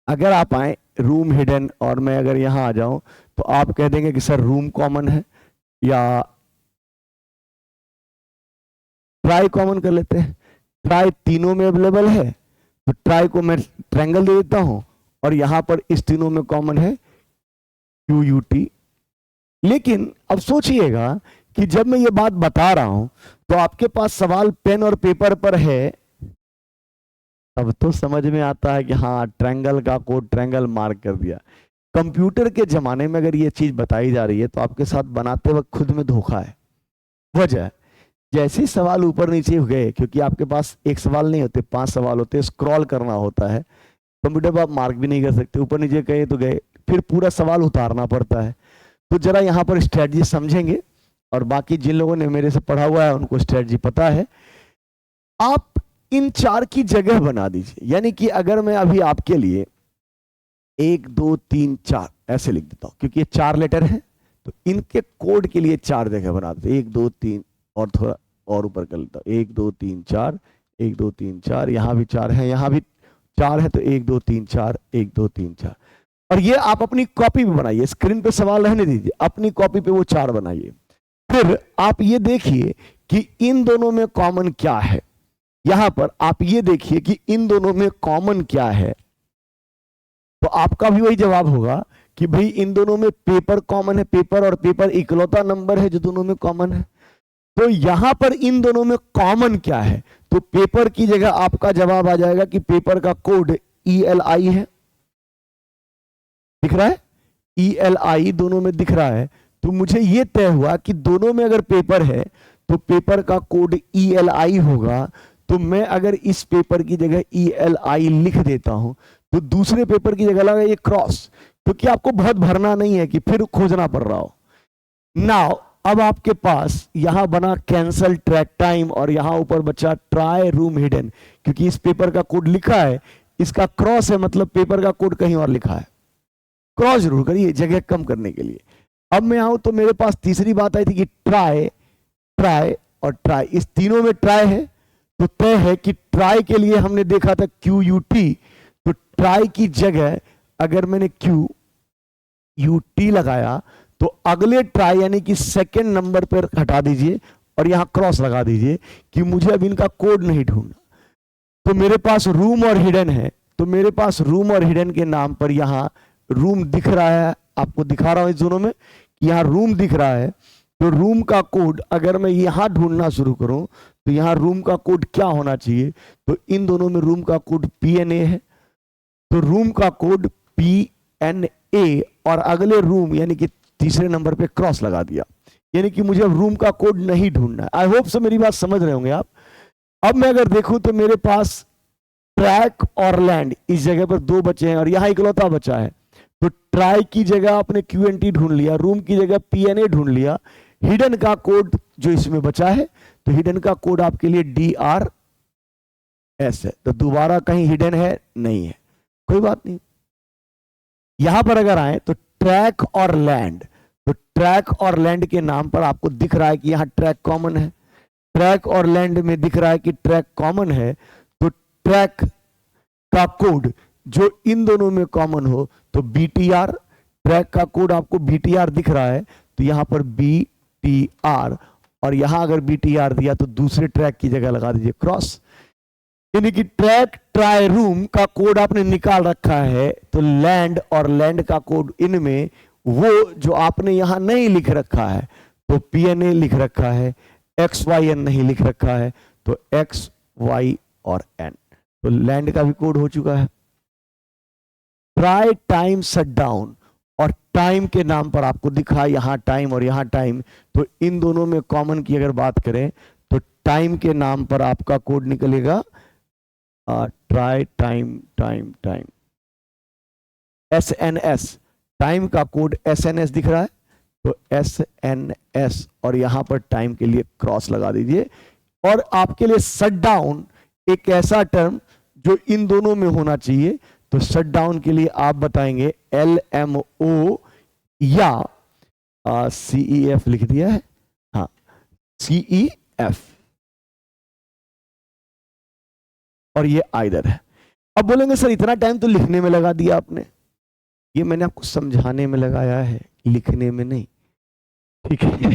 अगर आप आए रूम हिडन, और मैं अगर यहां आ जाऊं तो आप कह देंगे कि सर रूम कॉमन है या ट्राई कॉमन कर लेते हैं। ट्राई तीनों में अवेलेबल है, तो ट्राई को मैं ट्रायंगल दे देता हूं, और यहां पर इस तीनों में कॉमन है QUT। लेकिन अब सोचिएगा कि जब मैं ये बात बता रहा हूं तो आपके पास सवाल पेन और पेपर पर है, तब तो समझ में आता है कि हाँ ट्रायंगल का कोड ट्रायंगल मार्क कर दिया। कंप्यूटर के जमाने में अगर ये चीज बताई जा रही है तो आपके साथ बनाते वक्त खुद में धोखा है। वजह, जैसे सवाल ऊपर नीचे हो गए, क्योंकि आपके पास एक सवाल नहीं होते, 5 सवाल होते, स्क्रॉल करना होता है, कंप्यूटर पर आप मार्क भी नहीं कर सकते, ऊपर नीचे गए तो गए, फिर पूरा सवाल उतारना पड़ता है। तो जरा यहाँ पर स्ट्रेटजी समझेंगे, और बाकी जिन लोगों ने मेरे से पढ़ा हुआ है उनको स्ट्रेटजी पता है। आप इन 4 की जगह बना दीजिए, यानी कि अगर मैं अभी आपके लिए 1 2 3 4 ऐसे लिख देता हूं, क्योंकि ये 4 लेटर है, तो इनके कोड के लिए 4 जगह बना देते, 1 2 3, और थोड़ा और ऊपर कर लेता हूं, 1 2 3 4, 1 2 3 4, यहां भी 4 है, यहां भी 4 है, तो 1 2 3 4, 1 2 3 4। और ये आप अपनी कॉपी पे बनाइए, स्क्रीन पे सवाल रहने दीजिए, अपनी कॉपी पे वो 4 बनाइए। फिर आप ये देखिए कि इन दोनों में कॉमन क्या है। यहां पर आप ये देखिए कि इन दोनों में कॉमन क्या है, तो आपका भी वही जवाब होगा कि भाई इन दोनों में पेपर कॉमन है, पेपर और पेपर इकलौता नंबर है जो दोनों में कॉमन है। तो यहां पर इन दोनों में कॉमन क्या है, तो पेपर की जगह आपका जवाब आ जाएगा कि पेपर का कोड ELI है, दिख रहा है, ELI दोनों में दिख रहा है। तो मुझे यह तय हुआ कि दोनों में अगर पेपर है तो पेपर का कोड ELI होगा। तो मैं अगर इस पेपर की जगह ELI लिख देता हूं तो दूसरे पेपर की जगह लगा ये क्रॉस, क्योंकि आपको बहुत भरना नहीं है कि फिर खोजना पड़ रहा हो। नाउ अब आपके पास यहां बना कैंसल ट्रैक टाइम, और यहां ऊपर बचा ट्राई रूम हिडन, क्योंकि इस पेपर का कोड लिखा है, इसका क्रॉस है, मतलब पेपर का कोड कहीं और लिखा है। क्रॉस जरूर करिए जगह कम करने के लिए। अब मैं आऊं तो मेरे पास तीसरी बात आई थी कि ट्राई, ट्राई और ट्राई, इस तीनों में ट्राई है, तो तय है कि ट्राई के लिए हमने देखा था QUT, तो ट्राई की जगह अगर मैंने QUT लगाया तो अगले ट्राई यानी कि सेकंड नंबर पर हटा दीजिए और यहां क्रॉस लगा दीजिए कि मुझे अब इनका कोड नहीं ढूंढना। तो मेरे पास रूम और हिडन है, तो मेरे पास रूम और हिडन के नाम पर यहां रूम दिख रहा है, आपको दिखा रहा हूं इस दोनों में, यहां रूम दिख रहा है। तो रूम का कोड अगर मैं यहां ढूंढना शुरू करूं तो यहां रूम का कोड क्या होना चाहिए, तो इन दोनों में रूम का कोड PNA है, तो रूम का कोड PNA, और अगले रूम यानी कि तीसरे नंबर पे क्रॉस लगा दिया, यानी कि मुझे अब रूम का कोड नहीं ढूंढना है। आई होप सो मेरी बात समझ रहे होंगे आप। अब मैं अगर देखूं तो मेरे पास ट्रैक और लैंड इस जगह पर 2 बचे हैं और यहां इकलौता बचा है। तो ट्राई की जगह आपने QNT ढूंढ लिया, रूम की जगह PNA ढूंढ लिया, हिडन का कोड जो इसमें बचा है, तो हिडन का कोड आपके लिए DRS है। तो दोबारा कहीं हिडन है नहीं है, कोई बात नहीं। यहां पर अगर आए तो ट्रैक और लैंड, तो ट्रैक और लैंड के नाम पर आपको दिख रहा है कि यहां ट्रैक कॉमन है, ट्रैक और लैंड में दिख रहा है कि ट्रैक कॉमन है। तो ट्रैक का कोड जो इन दोनों में कॉमन हो तो BTR, ट्रैक का कोड आपको BTR दिख रहा है, तो यहां पर BTR, और यहां अगर BTR दिया तो दूसरे ट्रैक की जगह लगा दीजिए क्रॉस, यानी कि ट्रैक ट्राई रूम का कोड आपने निकाल रखा है। तो लैंड और लैंड का कोड इनमें वो जो आपने यहां नहीं लिख रखा है, तो PNA लिख रखा है, XYN नहीं लिख रखा है, तो X Y और N, तो लैंड का भी कोड हो चुका है। ट्राई टाइम शट डाउन, और टाइम के नाम पर आपको दिखा यहां टाइम और यहां टाइम, तो इन दोनों में कॉमन की अगर बात करें तो टाइम के नाम पर आपका कोड निकलेगा try time time time SNS, time का कोड SNS दिख रहा है, तो SNS, और यहां पर टाइम के लिए क्रॉस लगा दीजिए। और आपके लिए शट डाउन एक ऐसा टर्म जो इन दोनों में होना चाहिए, तो शट डाउन के लिए आप बताएंगे LMO या CEF लिख दिया है, हाँ CEF, और ये आइदर है। अब बोलेंगे सर इतना टाइम तो लिखने में लगा दिया आपने, ये मैंने आपको समझाने में लगाया है, लिखने में नहीं, ठीक है।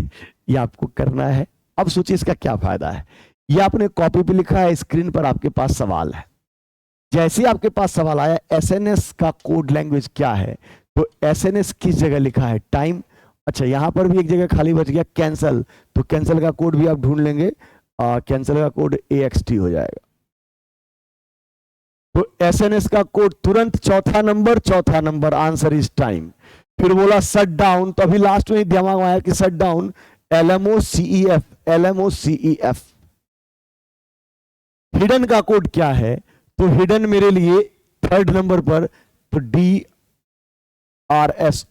ये आपको करना है। अब सोचिए इसका क्या फायदा है। ये आपने कॉपी पे लिखा है, स्क्रीन पर आपके पास सवाल है। जैसे ही आपके पास सवाल आया एसएनएस का कोड लैंग्वेज क्या है, तो एसएनएस किस जगह लिखा है, टाइम। अच्छा, यहां पर भी एक जगह खाली बच गया, कैंसल, तो कैंसल का कोड भी आप ढूंढ लेंगे, कैंसल का कोड AXT हो जाएगा। तो एसएनएस का कोड तुरंत चौथा नंबर, आंसर इज टाइम। फिर बोला शट डाउन, तो अभी लास्ट में दिमाग आया कि शट डाउन, LMOCEF। हिडन का कोड क्या है, तो हिडन मेरे लिए थर्ड नंबर पर, तो DRS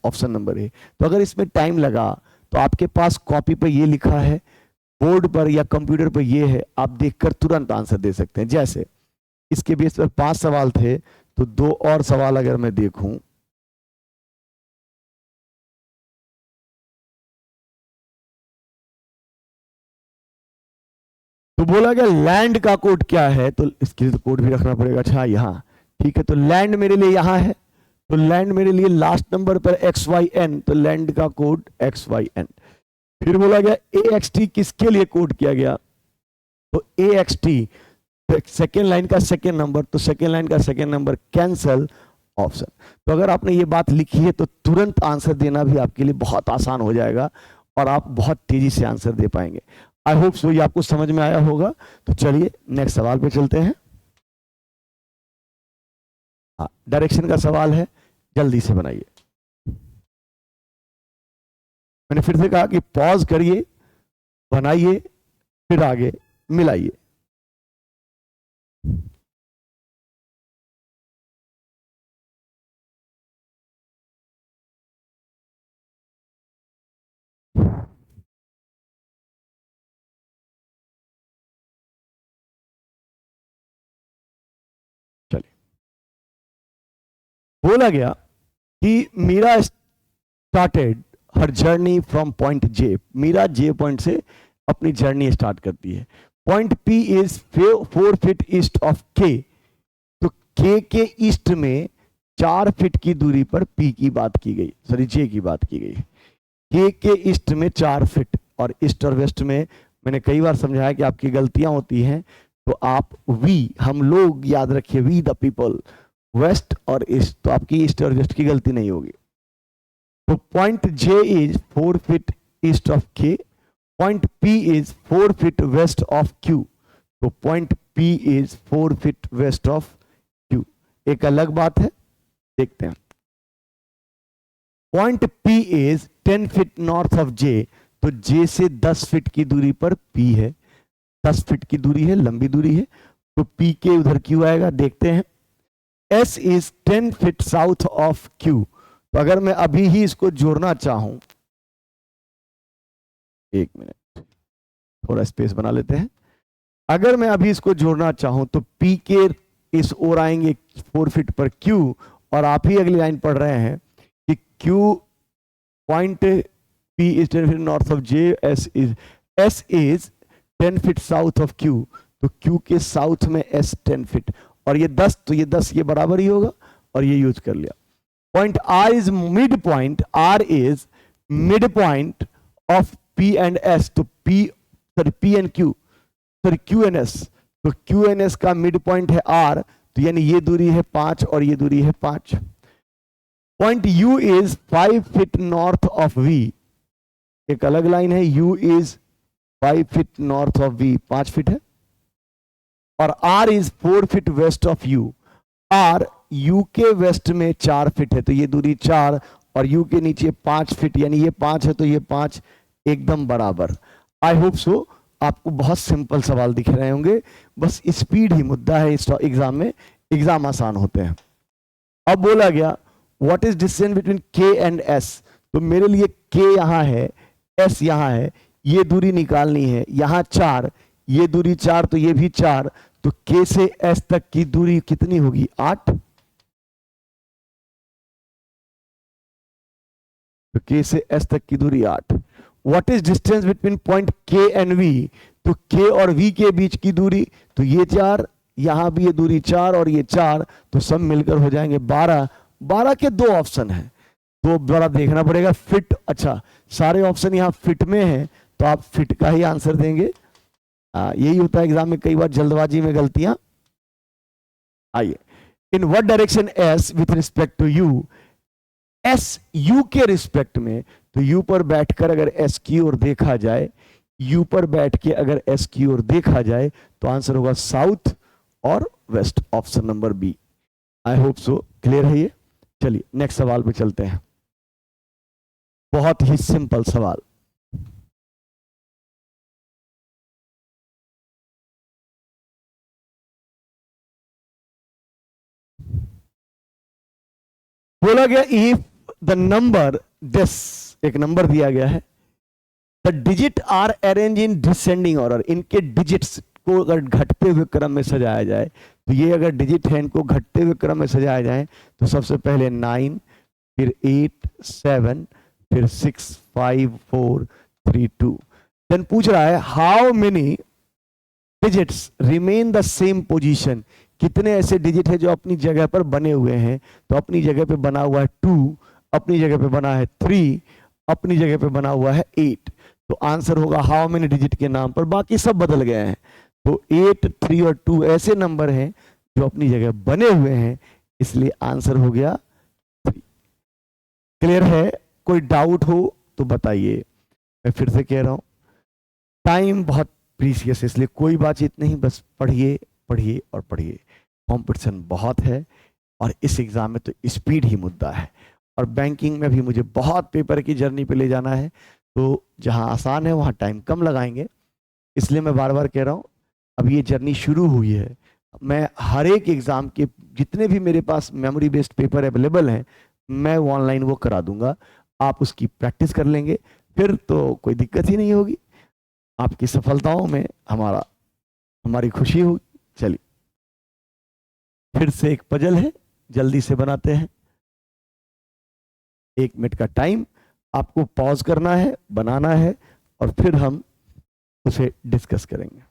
ऑप्शन नंबर है। तो अगर इसमें टाइम लगा तो आपके पास कॉपी पर ये लिखा है, बोर्ड पर या कंप्यूटर पर ये है, आप देखकर तुरंत आंसर दे सकते हैं। जैसे इसके बेस पर 5 सवाल थे, तो 2 और सवाल अगर मैं देखूं, तो बोला गया लैंड का कोड क्या है, तो इसके लिए तो कोड भी रखना पड़ेगा। अच्छा यहाँ ठीक है, तो लैंड मेरे लिए यहाँ है, तो लैंड मेरे लिए लास्ट नंबर पर XYN, तो लैंड का कोड XYN। फिर बोला गया AXT किसके लिए कोड किया गया, तो AXT सेकेंड लाइन का सेकेंड नंबर, तो सेकेंड लाइन का सेकेंड नंबर कैंसल ऑप्शन। तो अगर आपने ये बात लिखी है तो तुरंत आंसर देना भी आपके लिए बहुत आसान हो जाएगा और आप बहुत तेजी से आंसर दे पाएंगे। आई होप सो ये आपको समझ में आया होगा। तो चलिए नेक्स्ट सवाल पे चलते हैं। हाँ, डायरेक्शन का सवाल है, जल्दी से बनाइए। मैंने फिर से कहा कि पॉज करिए, बनाइए, फिर आगे मिलाइए। चलिए, बोला गया कि Meera started her journey from point J। Meera J point से अपनी जर्नी स्टार्ट करती है। Point P is 4 feet east of K। तो K के ईस्ट में 4 फीट की दूरी पर P की बात की गई, सॉरी J की बात की गई। K के ईस्ट में 4 फीट, और ईस्ट और वेस्ट में मैंने कई बार समझाया कि आपकी गलतियां होती हैं, तो आप हम लोग याद रखिए, वी द पीपल, वेस्ट और ईस्ट, तो आपकी ईस्ट और वेस्ट की गलती नहीं होगी। तो point J is 4 feet east of K, point P is 4 feet west of Q। तो point P is 4 feet west of Q। एक अलग बात है, देखते हैं। Point P is 10 feet north of J। तो J से 10 फीट की दूरी पर P है, 10 फीट की दूरी है, लंबी दूरी है, तो P के उधर Q आएगा, देखते हैं। S is 10 feet south of Q। तो अगर मैं अभी ही इसको जोड़ना चाहूं, एक मिनट, थोड़ा स्पेस बना लेते हैं। अगर मैं अभी इसको जोड़ना चाहूं तो P के इस ओर आएंगे 4 फीट पर Q, और आप ही अगली लाइन पढ़ रहे हैं कि Q point P is 10 feet north of J, S is 10 feet south of Q। तो Q के साउथ में S 10 फीट, और ये 10, तो ये 10 ये बराबर ही होगा, और ये यूज कर लिया। Point R is mid point, R is mid point of P and S। तो P and Q, sorry Q and S, तो Q एंड S का मिड पॉइंट है R, तो यानी ये दूरी है 5 और ये दूरी है 5। Point U is 5 feet north of V। एक अलग लाइन है, U is 5 feet north of V, 5 feet है, और R is 4 feet west of U। R U के वेस्ट में 4 फीट है, तो ये दूरी 4, और U के नीचे 5 फीट, यानी ये 5 है तो ये 5, एकदम बराबर। आई होप सो आपको बहुत सिंपल सवाल दिख रहे होंगे, बस स्पीड ही मुद्दा है इस एग्जाम में, एग्जाम आसान होते हैं। अब बोला गया what is distance between K and S। तो मेरे लिए K यहाँ है, S यहाँ है, ये दूरी निकालनी है, यहाँ 4, ये दूरी 4, तो ये भी 4, तो K से S तक की दूरी कितनी होगी, 8। तो K से S तक की दूरी 8। What is distance between point K and V। तो K और V के बीच की दूरी, तो ये 4, यहां भी ये दूरी 4 और ये 4, तो सब मिलकर हो जाएंगे 12। 12 के 2 ऑप्शन हैं, तो बड़ा देखना पड़ेगा। फिट, अच्छा सारे ऑप्शन यहाँ फिट में हैं, तो आप फिट का ही आंसर देंगे। यही होता है एग्जाम में कई बार जल्दबाजी में गलतियां। आइए, in what direction S with respect to U, S U के रिस्पेक्ट में, तो यू पर बैठकर अगर एस की ओर देखा जाए, यू पर बैठ के अगर एस की ओर देखा जाए, तो आंसर होगा साउथ और west, option number B. I hope so clear है ये। चलिए नेक्स्ट सवाल पे चलते हैं, बहुत ही सिंपल सवाल। बोला गया इफ द नंबर दिस, एक नंबर दिया गया है, the digit are arrange in descending order, इनके डिजिट्स को अगर घटते हुए क्रम में सजाया जाए, तो ये अगर डिजिट है इनको घटते हुए क्रम में सजाया जाए, तो सबसे पहले 9, फिर 8, 7, फिर 6, 5, 4, 3, 2। देन पूछ रहा है how many digits remain the same position, कितने ऐसे डिजिट है जो अपनी जगह पर बने हुए हैं। तो अपनी जगह पे बना हुआ है 2, अपनी जगह पे बना है 3, अपनी जगह पे बना हुआ है 8। तो आंसर होगा हाउ मेनी डिजिट के नाम पर, बाकी सब बदल गए हैं। तो 8, 3 और 2 ऐसे नंबर हैं जो अपनी जगह बने हुए हैं, इसलिए आंसर हो गया 3। क्लियर है? कोई डाउट हो तो बताइए। मैं फिर से कह रहा हूं, टाइम बहुत प्रीसियस है, इसलिए कोई बातचीत नहीं, बस पढ़िए पढ़िए और पढ़िए। कंपटीशन बहुत है और इस एग्जाम में तो स्पीड ही मुद्दा है, और बैंकिंग में भी मुझे बहुत पेपर की जर्नी पे ले जाना है, तो जहां आसान है वहां टाइम कम लगाएंगे। इसलिए मैं बार बार कह रहा हूं, अब ये जर्नी शुरू हुई है। मैं हर एक एग्जाम के जितने भी मेरे पास मेमोरी बेस्ड पेपर अवेलेबल हैं, मैं ऑनलाइन वो करा दूंगा। आप उसकी प्रैक्टिस कर लेंगे, फिर तो कोई दिक्कत ही नहीं होगी। आपकी सफलताओं में हमारी खुशी होगी। चलिए फिर से एक पजल है, जल्दी से बनाते हैं। 1 मिनट का टाइम आपको पॉज करना है, बनाना है, और फिर हम उसे डिस्कस करेंगे।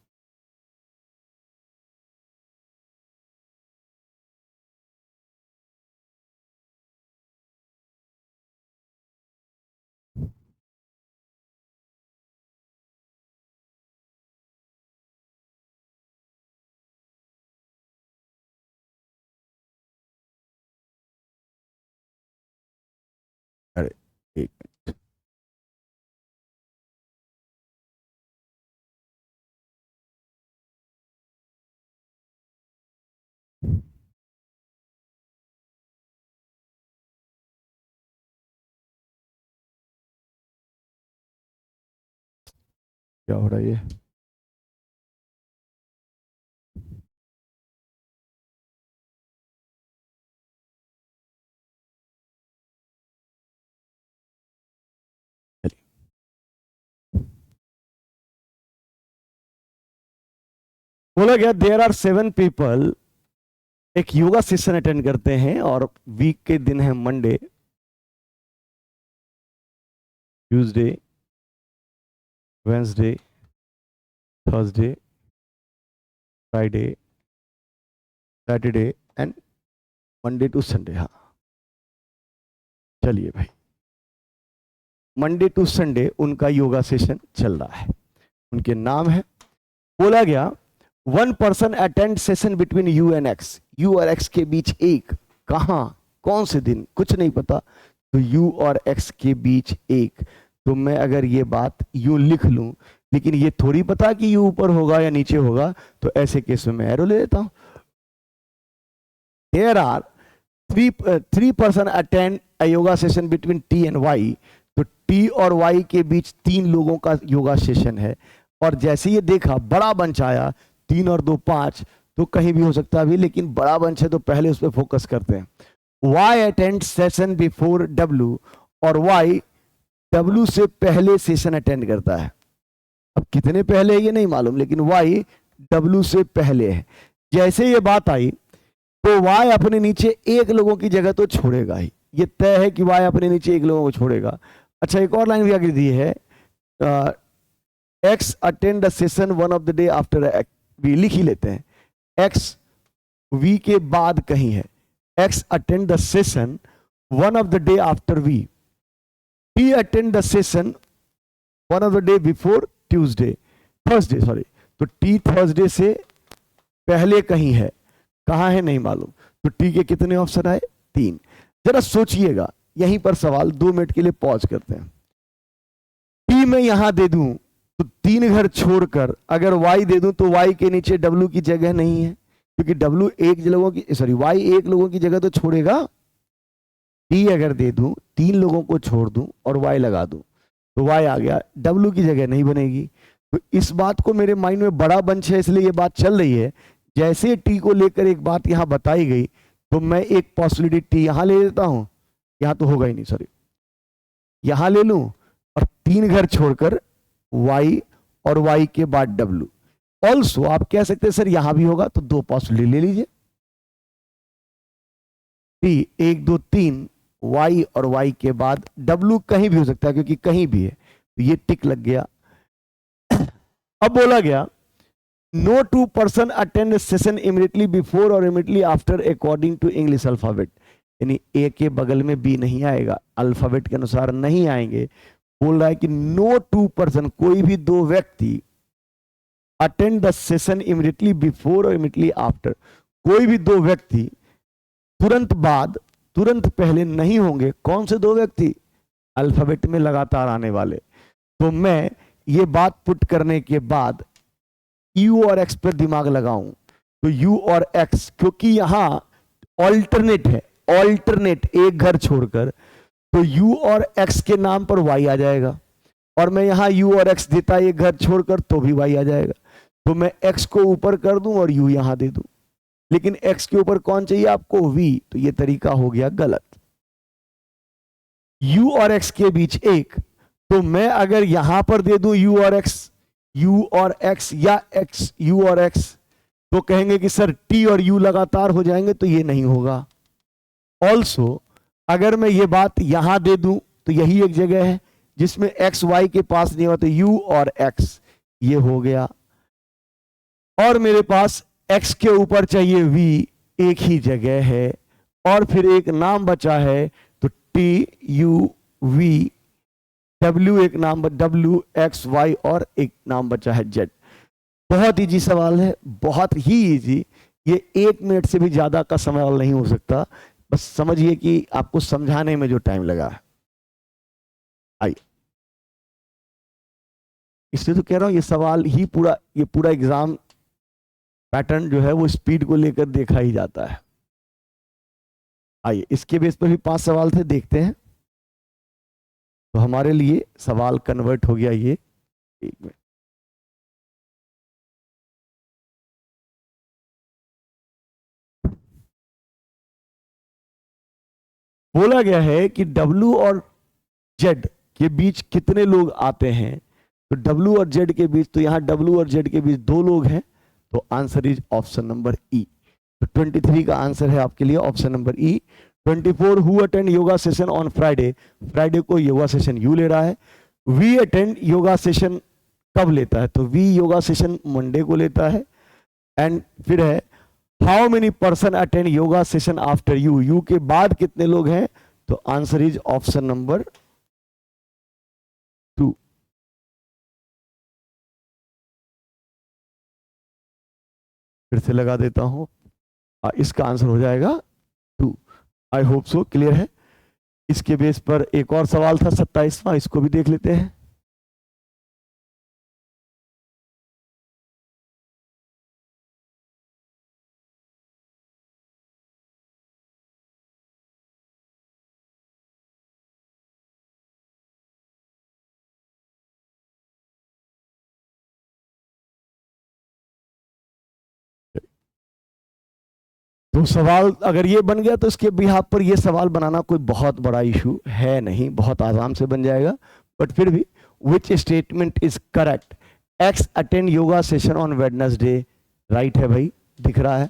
अरे 1 मिनट, क्या हो रहा है ये? बोला गया देयर आर 7 पीपल एक योगा सेशन अटेंड करते हैं, और वीक के दिन है Monday, Tuesday, Wednesday, Thursday, Friday, Saturday and Monday to Sunday. हाँ चलिए भाई, मंडे टू संडे उनका योगा सेशन चल रहा है, उनके नाम है। बोला गया 1 person attend session between you and x, you और एक्स के बीच एक, कहां, कौन से दिन, कुछ नहीं पता, तो यू और एक्स के बीच एक। तो मैं अगर ये बात यू लिख लूं, लेकिन ये थोड़ी पता कि यू ऊपर होगा या नीचे होगा, तो ऐसे केस में मैं एरो ले लेता हूं। There are 3 person attend a yoga session between T and Y, तो टी और वाई के बीच 3 लोगों का योगा सेशन है। और जैसे ये देखा बड़ा बंच आया, 3 और 2 5, तो कहीं भी हो सकता है अभी, लेकिन बड़ा बंच है तो पहले उस पर फोकस करते हैं। Y attend session before W, और वाई डब्ल्यू से पहले सेशन अटेंड करता है। अब कितने पहले है ये नहीं मालूम, लेकिन वाई डब्ल्यू से पहले है। जैसे ये बात आई, तो वाई अपने नीचे एक लोगों की जगह तो छोड़ेगा ही, ये तय है कि वाई अपने नीचे एक लोगों को छोड़ेगा। अच्छा एक और लाइन भी आगे दी है, X attend the session one of the day after, V लिख ही लेते हैं, एक्स वी के बाद कहीं है, X attend the session one of the day after V. T attend the session one of the day before Thursday sorry, तो T थर्सडे से पहले कहीं है, कहां है नहीं मालूम, तो T के कितने ऑप्शन आए? 3। जरा सोचिएगा, यहीं पर सवाल 2 मिनट के लिए पॉज करते हैं। T में यहां दे दूं तो 3 घर छोड़कर अगर Y दे दूं तो Y के नीचे W की जगह नहीं है, क्योंकि W एक लोगों की Y एक लोगों की जगह तो छोड़ेगा। T अगर दे दूं 3 लोगों को छोड़ दूं और Y लगा दूं तो Y आ गया, W की जगह नहीं बनेगी। तो इस बात को मेरे माइंड में बड़ा बंच है, इसलिए ये बात चल रही है। जैसे T को लेकर एक बात यहां बताई गई तो मैं एक पॉसिबिलिटी T यहां ले लेता हूं, यहां तो होगा ही नहीं, सॉरी यहां ले लूं और 3 घर छोड़कर Y और Y के बाद W। ऑल्सो आप कह सकते हैं सर यहां भी होगा, तो 2 पॉसिबिलिटी ले लीजिए। T 1 2 3 Y और Y के बाद W कहीं भी हो सकता है, क्योंकि कहीं भी है, तो ये टिक लग गया। अब बोला गया no 2 person attend session immediately before और immediately after according to English alphabet, यानी ए के बगल में बी नहीं आएगा, अल्फाबेट के अनुसार नहीं आएंगे। बोल रहा है कि नो 2 पर्सन, कोई भी 2 व्यक्ति attend the session immediately before और इमीडिएटली आफ्टर, कोई भी 2 व्यक्ति तुरंत बाद तुरंत पहले नहीं होंगे। कौन से 2 व्यक्ति? अल्फाबेट में लगातार आने वाले। तो मैं ये बात पुट करने के बाद U और X पर दिमाग लगाऊं तो U और X, क्योंकि यहां ऑल्टरनेट है, ऑल्टरनेट एक घर छोड़कर, तो U और X के नाम पर Y आ जाएगा, और मैं यहां U और X देता एक घर छोड़कर तो भी Y आ जाएगा। तो मैं X को ऊपर कर दूं और U यहां दे दूं, लेकिन X के ऊपर कौन चाहिए आपको? V। तो ये तरीका हो गया गलत। U और X के बीच 1, तो मैं अगर यहां पर दे दूं U और X या X U और X, तो कहेंगे कि सर T और U लगातार हो जाएंगे, तो ये नहीं होगा। ऑल्सो अगर मैं ये बात यहां दे दूं तो यही एक जगह है जिसमें X Y के पास नहीं होता, U और X ये हो गया, और मेरे पास X के ऊपर चाहिए V, एक ही जगह है, और फिर एक नाम बचा है तो T U V, W एक नाम W X Y, और एक नाम बचा है Z। बहुत इजी सवाल है, बहुत ही इजी। ये 1 मिनट से भी ज्यादा का सवाल नहीं हो सकता, बस समझिए कि आपको समझाने में जो टाइम लगा है। आइए, इसलिए तो कह रहा हूं ये सवाल ही ये पूरा एग्जाम पैटर्न जो है वो स्पीड को लेकर देखा ही जाता है। आइए, इसके बेस पर भी 5 सवाल थे, देखते हैं। तो हमारे लिए सवाल कन्वर्ट हो गया ये, एक मिनट। बोला गया है कि W और Z के बीच कितने लोग आते हैं, तो W और Z के बीच, तो यहां W और Z के बीच 2 लोग हैं, तो आंसर इज ऑप्शन नंबर ई। तो 23 का आंसर है आपके लिए option number E. 24 who attend yoga session on Friday, Friday को योगा सेशन यू ले रहा है। वी अटेंड योगा सेशन कब लेता है, तो वी योगा सेशन मंडे को लेता है। एंड फिर है how many person attend yoga session after you, you के बाद कितने लोग हैं, तो आंसर इज ऑप्शन नंबर 2। फिर से लगा देता हूं, इसका आंसर हो जाएगा 2। आई होप सो क्लियर है। इसके बेस पर एक और सवाल था 27वां, इसको भी देख लेते हैं। तो सवाल अगर ये बन गया तो इसके बिहाफ पर ये सवाल बनाना कोई बहुत बड़ा इशू है नहीं, बहुत आराम से बन जाएगा। बट फिर भी which statement is correct, x attend yoga session on Wednesday, right है भाई, दिख रहा है।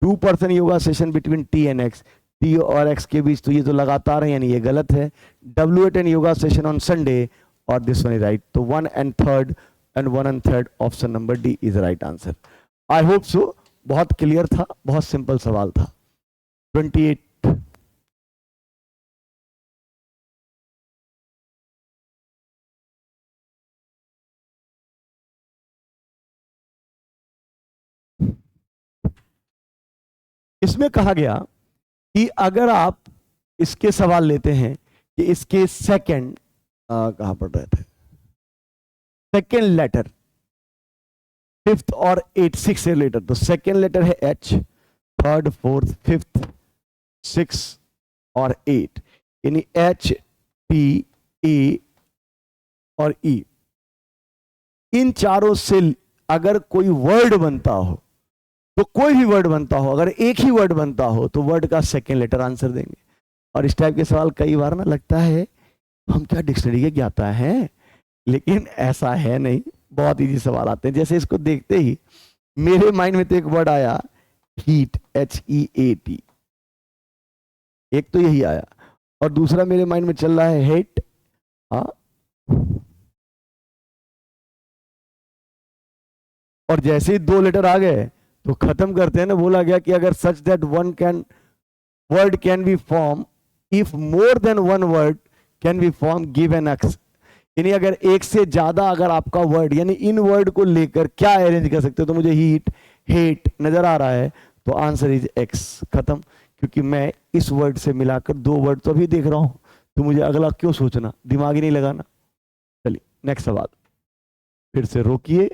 2 person yoga session between T and x, T और एक्स के बीच, तो ये तो लगातार है, यानी ये गलत है। W attend yoga session on Sunday, और दिस वन इज राइट। तो 1 and 3rd and 1 and 3rd option number D is right answer. I hope सो बहुत क्लियर था, बहुत सिंपल सवाल था। 28। इसमें कहा गया कि अगर आप इसके सवाल लेते हैं कि इसके सेकंड, कहां पढ़ रहे थे, सेकंड लेटर, फिफ्थ और एट, सिक्स लेटर, तो सेकंड लेटर है H, third, fourth, fifth, six और एट, यानी एच, टी, ए और ई, इन चारों से अगर कोई वर्ड बनता हो, तो कोई भी वर्ड बनता हो, अगर एक ही वर्ड बनता हो तो वर्ड का सेकंड लेटर आंसर देंगे। और इस टाइप के सवाल कई बार ना लगता है हम क्या डिक्शनरी के ज्ञाता हैं, लेकिन ऐसा है नहीं, बहुत इजी सवाल आते हैं। जैसे इसको देखते ही मेरे माइंड में तो एक वर्ड आया, हीट, HEAT, एक तो यही आया, और दूसरा मेरे माइंड में चल रहा है हेट। हाँ, और जैसे ही दो लेटर आ गए तो खत्म करते हैं ना। बोला गया कि अगर such that word can be form if more than one word can be form, give an x, यानी अगर एक से ज्यादा अगर आपका वर्ड, यानी इन वर्ड को लेकर क्या अरेंज कर सकते हो, तो मुझे हीट, हेट नजर आ रहा है, तो आंसर इज एक्स। खत्म, क्योंकि मैं इस वर्ड से मिलाकर दो वर्ड तो अभी देख रहा हूं, तो मुझे अगला क्यों सोचना, दिमाग ही नहीं लगाना। चलिए नेक्स्ट सवाल, फिर से रोकिए,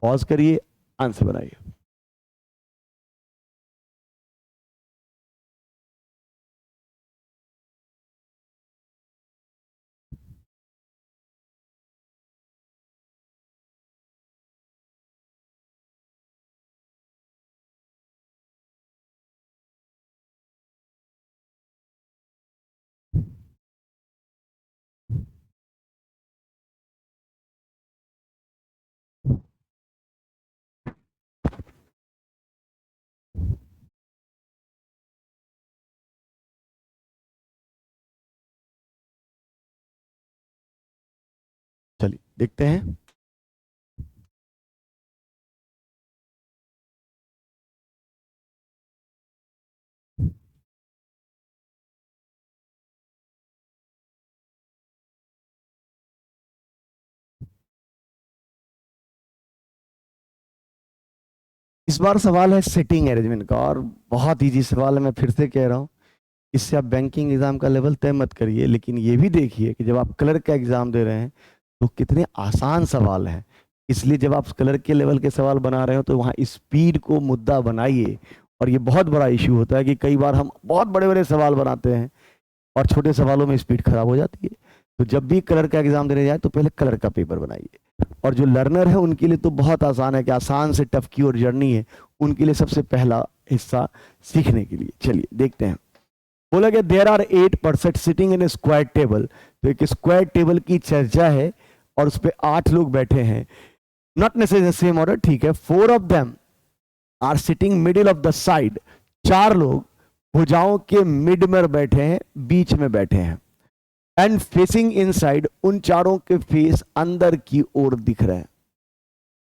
पॉज करिए, आंसर बनाइए। चलिए देखते हैं। इस बार सवाल है सिटिंग अरेंजमेंट का, और बहुत इजी सवाल है, मैं फिर से कह रहा हूँ। इससे आप बैंकिंग एग्जाम का लेवल तय मत करिए, लेकिन ये भी देखिए कि जब आप क्लर्क का एग्जाम दे रहे हैं तो कितने आसान सवाल हैं। इसलिए जब आप क्लर्क के लेवल के सवाल बना रहे हो तो वहाँ स्पीड को मुद्दा बनाइए। और ये बहुत बड़ा इश्यू होता है कि कई बार हम बहुत बड़े बड़े सवाल बनाते हैं और छोटे सवालों में स्पीड खराब हो जाती है। तो जब भी क्लर्क का एग्जाम देने जाए तो पहले क्लर्क का पेपर बनाइए। और जो लर्नर है उनके लिए तो बहुत आसान है कि आसान से टफ की ओर जर्नी है, उनके लिए सबसे पहला हिस्सा सीखने के लिए। चलिए देखते हैं। बोला गया there are 8% sitting in a square table, तो एक स्क्वायर टेबल की चर्चा है और उस पर 8 लोग बैठे हैं, नॉट नेसेसरी सेम ऑर्डर, ठीक है। 4 of them are sitting middle of the side, 4 लोग भुजाओं के मिड में बैठे हैं, बीच में बैठे हैं। एंड फेसिंग इनसाइड, उन चारों के फेस अंदर की ओर दिख रहे हैं।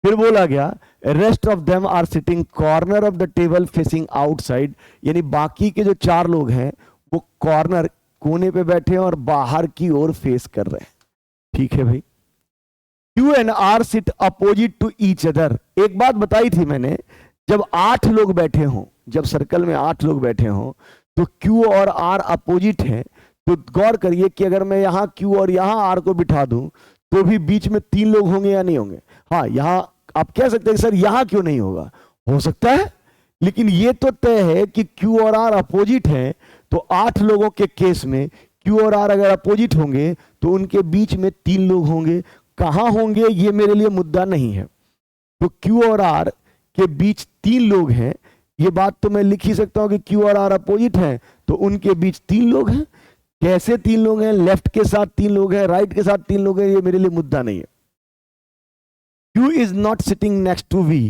फिर बोला गया rest of them are sitting corner of the table facing outside, यानी बाकी के जो 4 लोग हैं वो कॉर्नर, कोने पे बैठे हैं और बाहर की ओर फेस कर रहे हैं। ठीक है भाई। Q and R sit opposite to each other. एक बात बताई थी मैंने, जब 8 लोग बैठे हों, जब सर्कल में 8 लोग बैठे हों तो क्यू और आर अपोजिट हैं। तो गौर करिए कि अगर मैं यहां क्यू और यहां आर को बिठा दूं तो भी बीच में 3 लोग होंगे या नहीं होंगे। हाँ, यहां आप कह सकते हैं सर यहां क्यों नहीं होगा, हो सकता है, लेकिन यह तो तय है कि क्यू और आर अपोजिट हैं। तो 8 लोगों के केस में क्यू और आर अगर अपोजिट होंगे तो उनके बीच में 3 लोग होंगे। कहां होंगे ये मेरे लिए मुद्दा नहीं है। तो क्यू और आर के बीच 3 लोग हैं, ये बात तो मैं लिख ही सकता हूं कि क्यू और आर अपोजिट हैं तो उनके बीच 3 लोग हैं। कैसे 3 लोग हैं, लेफ्ट के साथ 3 लोग हैं, राइट के साथ 3 लोग हैं, ये मेरे लिए मुद्दा नहीं है। Q is not sitting next to V,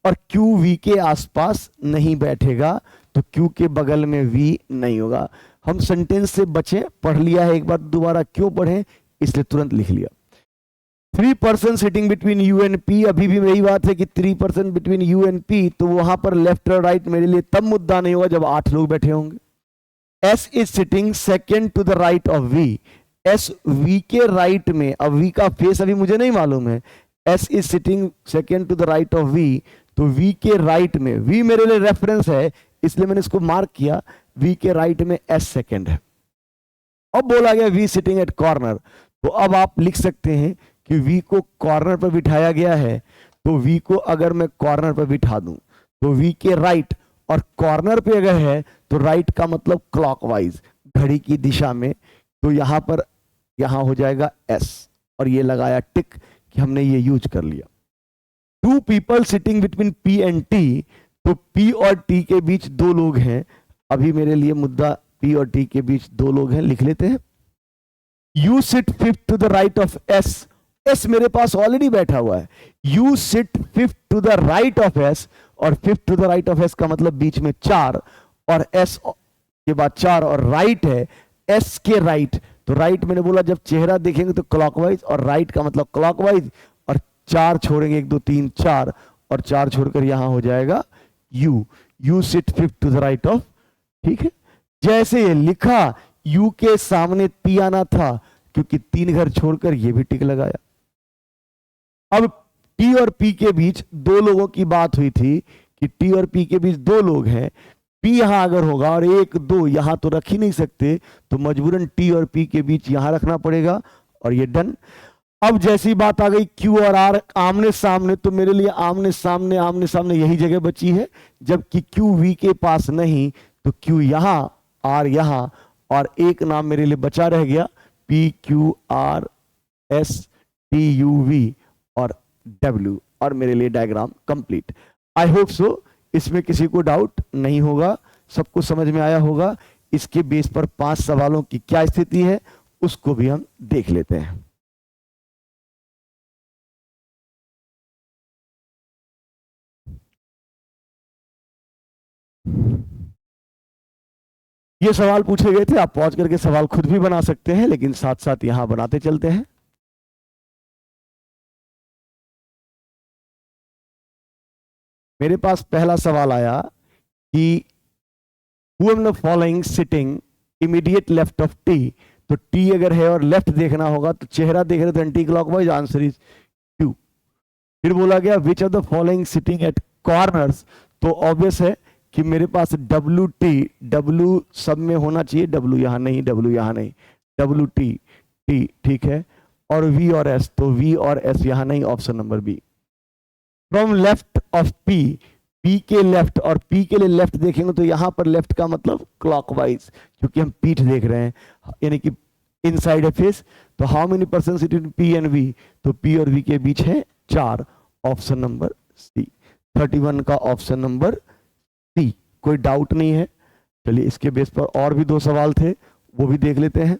और Q V के आसपास नहीं बैठेगा, तो Q के बगल में V नहीं होगा। हम सेंटेंस से बचे, पढ़ लिया है एक बार, दोबारा क्यों पढ़ें, इसलिए तुरंत लिख लिया। 3% sitting between U and P, अभी भी वही बात है कि 3% बिटवीन U एंड P, तो वहां पर लेफ्ट और राइट मेरे लिए तब मुद्दा नहीं होगा जब 8 लोग बैठे होंगे। S is sitting second to the right of V. S V के राइट में, अब वी का फेस अभी मुझे नहीं मालूम है, S is sitting second to the right of V, तो वी के राइट में, वी मेरे लिए रेफरेंस है इसलिए मैंने इसको मार्क किया, वी के राइट में एस सेकेंड है। अब बोला गया वी सिटिंग एट कॉर्नर, तो अब आप लिख सकते हैं कि वी को कॉर्नर पर बिठाया गया है, तो वी को अगर मैं कॉर्नर पर बिठा दूं तो वी के राइट, और कॉर्नर पे अगर है तो राइट का मतलब क्लॉकवाइज, घड़ी की दिशा में, तो यहां पर यहां हो जाएगा एस, और ये लगाया टिक कि हमने ये यूज कर लिया। Two people sitting between P and T, तो पी और टी के बीच दो लोग हैं, अभी मेरे लिए मुद्दा पी और टी के बीच दो लोग हैं, लिख लेते हैं। You sit fifth to the right of S, S मेरे पास ऑलरेडी बैठा हुआ है, you sit fifth to the right of S, और fifth to the right of S का मतलब बीच में चार, और एस के बाद चार, और राइट है एस के राइट, तो राइट मैंने बोला जब चेहरा देखेंगे तो क्लॉकवाइज, और राइट का मतलब क्लॉकवाइज, और चार छोड़ेंगे, एक दो तीन चार, और चार छोड़कर यहां हो जाएगा U, U sit fifth to the right of, ठीक है। जैसे ये लिखा यू के सामने पी आना था, क्योंकि तीन घर छोड़कर ये भी टिक लगाया। अब टी और पी के बीच दो लोगों की बात हुई थी कि टी और पी के बीच दो लोग हैं, पी यहां अगर होगा और एक दो यहां तो रख ही नहीं सकते, तो मजबूरन टी और पी के बीच यहां रखना पड़ेगा, और ये डन। अब जैसी बात आ गई क्यू और आर आमने सामने, तो मेरे लिए आमने सामने यही जगह बची है, जबकि क्यू वी के पास नहीं, तो क्यू यहां, आर यहां, और एक नाम मेरे लिए बचा रह गया, P Q R S T U V और डब्ल्यू, और मेरे लिए diagram complete. I hope so इसमें किसी को डाउट नहीं होगा, सबको समझ में आया होगा। इसके बेस पर 5 सवालों की क्या स्थिति है उसको भी हम देख लेते हैं। ये सवाल पूछे गए थे, आप पॉज करके सवाल खुद भी बना सकते हैं, लेकिन साथ साथ यहां बनाते चलते हैं। मेरे पास पहला सवाल आया कि who am the following sitting immediate left of T, तो टी अगर है और लेफ्ट देखना होगा तो चेहरा देख रहे तो anti clockwise, answer is Q. फिर बोला गया which of the following sitting at corners, तो ऑब्वियस है कि मेरे पास डब्ल्यू टी, डब्ल्यू सब में होना चाहिए, डब्ल्यू यहां नहीं, डब्ल्यू यहां नहीं, डब्ल्यू टी टी, ठीक है, और वी और एस, तो वी और एस यहां नहीं, option number B. From left of P, P के लेफ्ट, और पी के लिए लेफ्ट देखेंगे तो यहां पर लेफ्ट का मतलब क्लॉकवाइज, क्योंकि हम पीठ देख रहे हैं, यानी कि इनसाइड है फेस, तो how many person sit in P and V, तो पी और वी के बीच है चार, ऑप्शन नंबर सी, 31 का ऑप्शन नंबर सी, कोई डाउट नहीं है। चलिए इसके बेस पर और भी 2 सवाल थे, वो भी देख लेते हैं।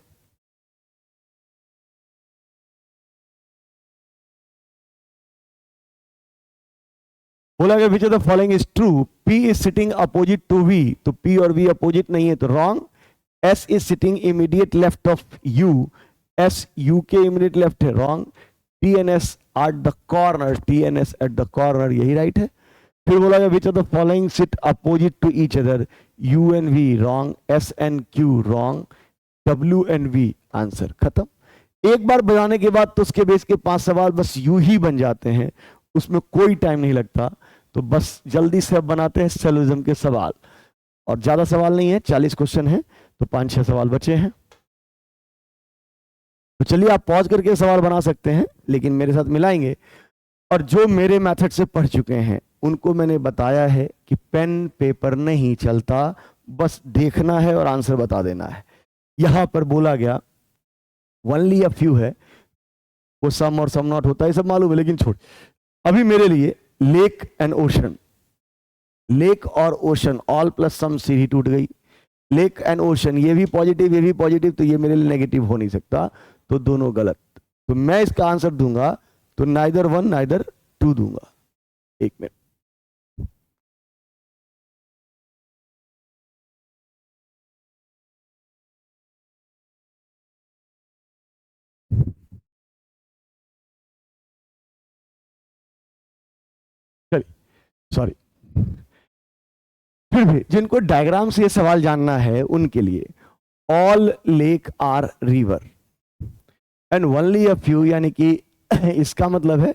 बोला गया which of the following is true, P is sitting opposite to V, तो पी और वी अपोजिट नहीं है तो wrong. S is sitting immediate left of U, S U के इमीडिएट लेफ्ट है, wrong. T and S at the corner, T and S at the corner, यही राइट है। फिर बोला गया which of the following sit opposite to each other, U and V wrong, S and Q wrong, W and V, answer खत्म। एक बार बनाने के बाद तो उसके बेस के 5 सवाल बस यू ही बन जाते हैं, उसमें कोई टाइम नहीं लगता, तो बस जल्दी से अब बनाते हैं सेलोजिज्म के सवाल, और ज्यादा सवाल नहीं है, 40 क्वेश्चन है, तो 5-6 सवाल बचे हैं। तो चलिए आप पॉज करके सवाल बना सकते हैं, लेकिन मेरे साथ मिलाएंगे, और जो मेरे मेथड से पढ़ चुके हैं उनको मैंने बताया है कि पेन पेपर नहीं चलता, बस देखना है और आंसर बता देना है। यहां पर बोला गया ओनली अ फ्यू है, वो सम और सम नॉट होता है सब मालूम है, लेकिन छोड़, अभी मेरे लिए लेक एंड ओशन, लेक और ओशन ऑल प्लस सम सीढ़ी टूट गई, लेक एंड ओशन ये भी पॉजिटिव ये भी पॉजिटिव, तो ये मेरे लिए नेगेटिव हो नहीं सकता, तो दोनों गलत, तो मैं इसका आंसर दूंगा तो नाइदर 1 नाइदर 2 दूंगा। एक मिनट, चलिए सॉरी, फिर भी जिनको डायग्राम से ये सवाल जानना है उनके लिए, all lake are river and only a few, यानी कि इसका मतलब है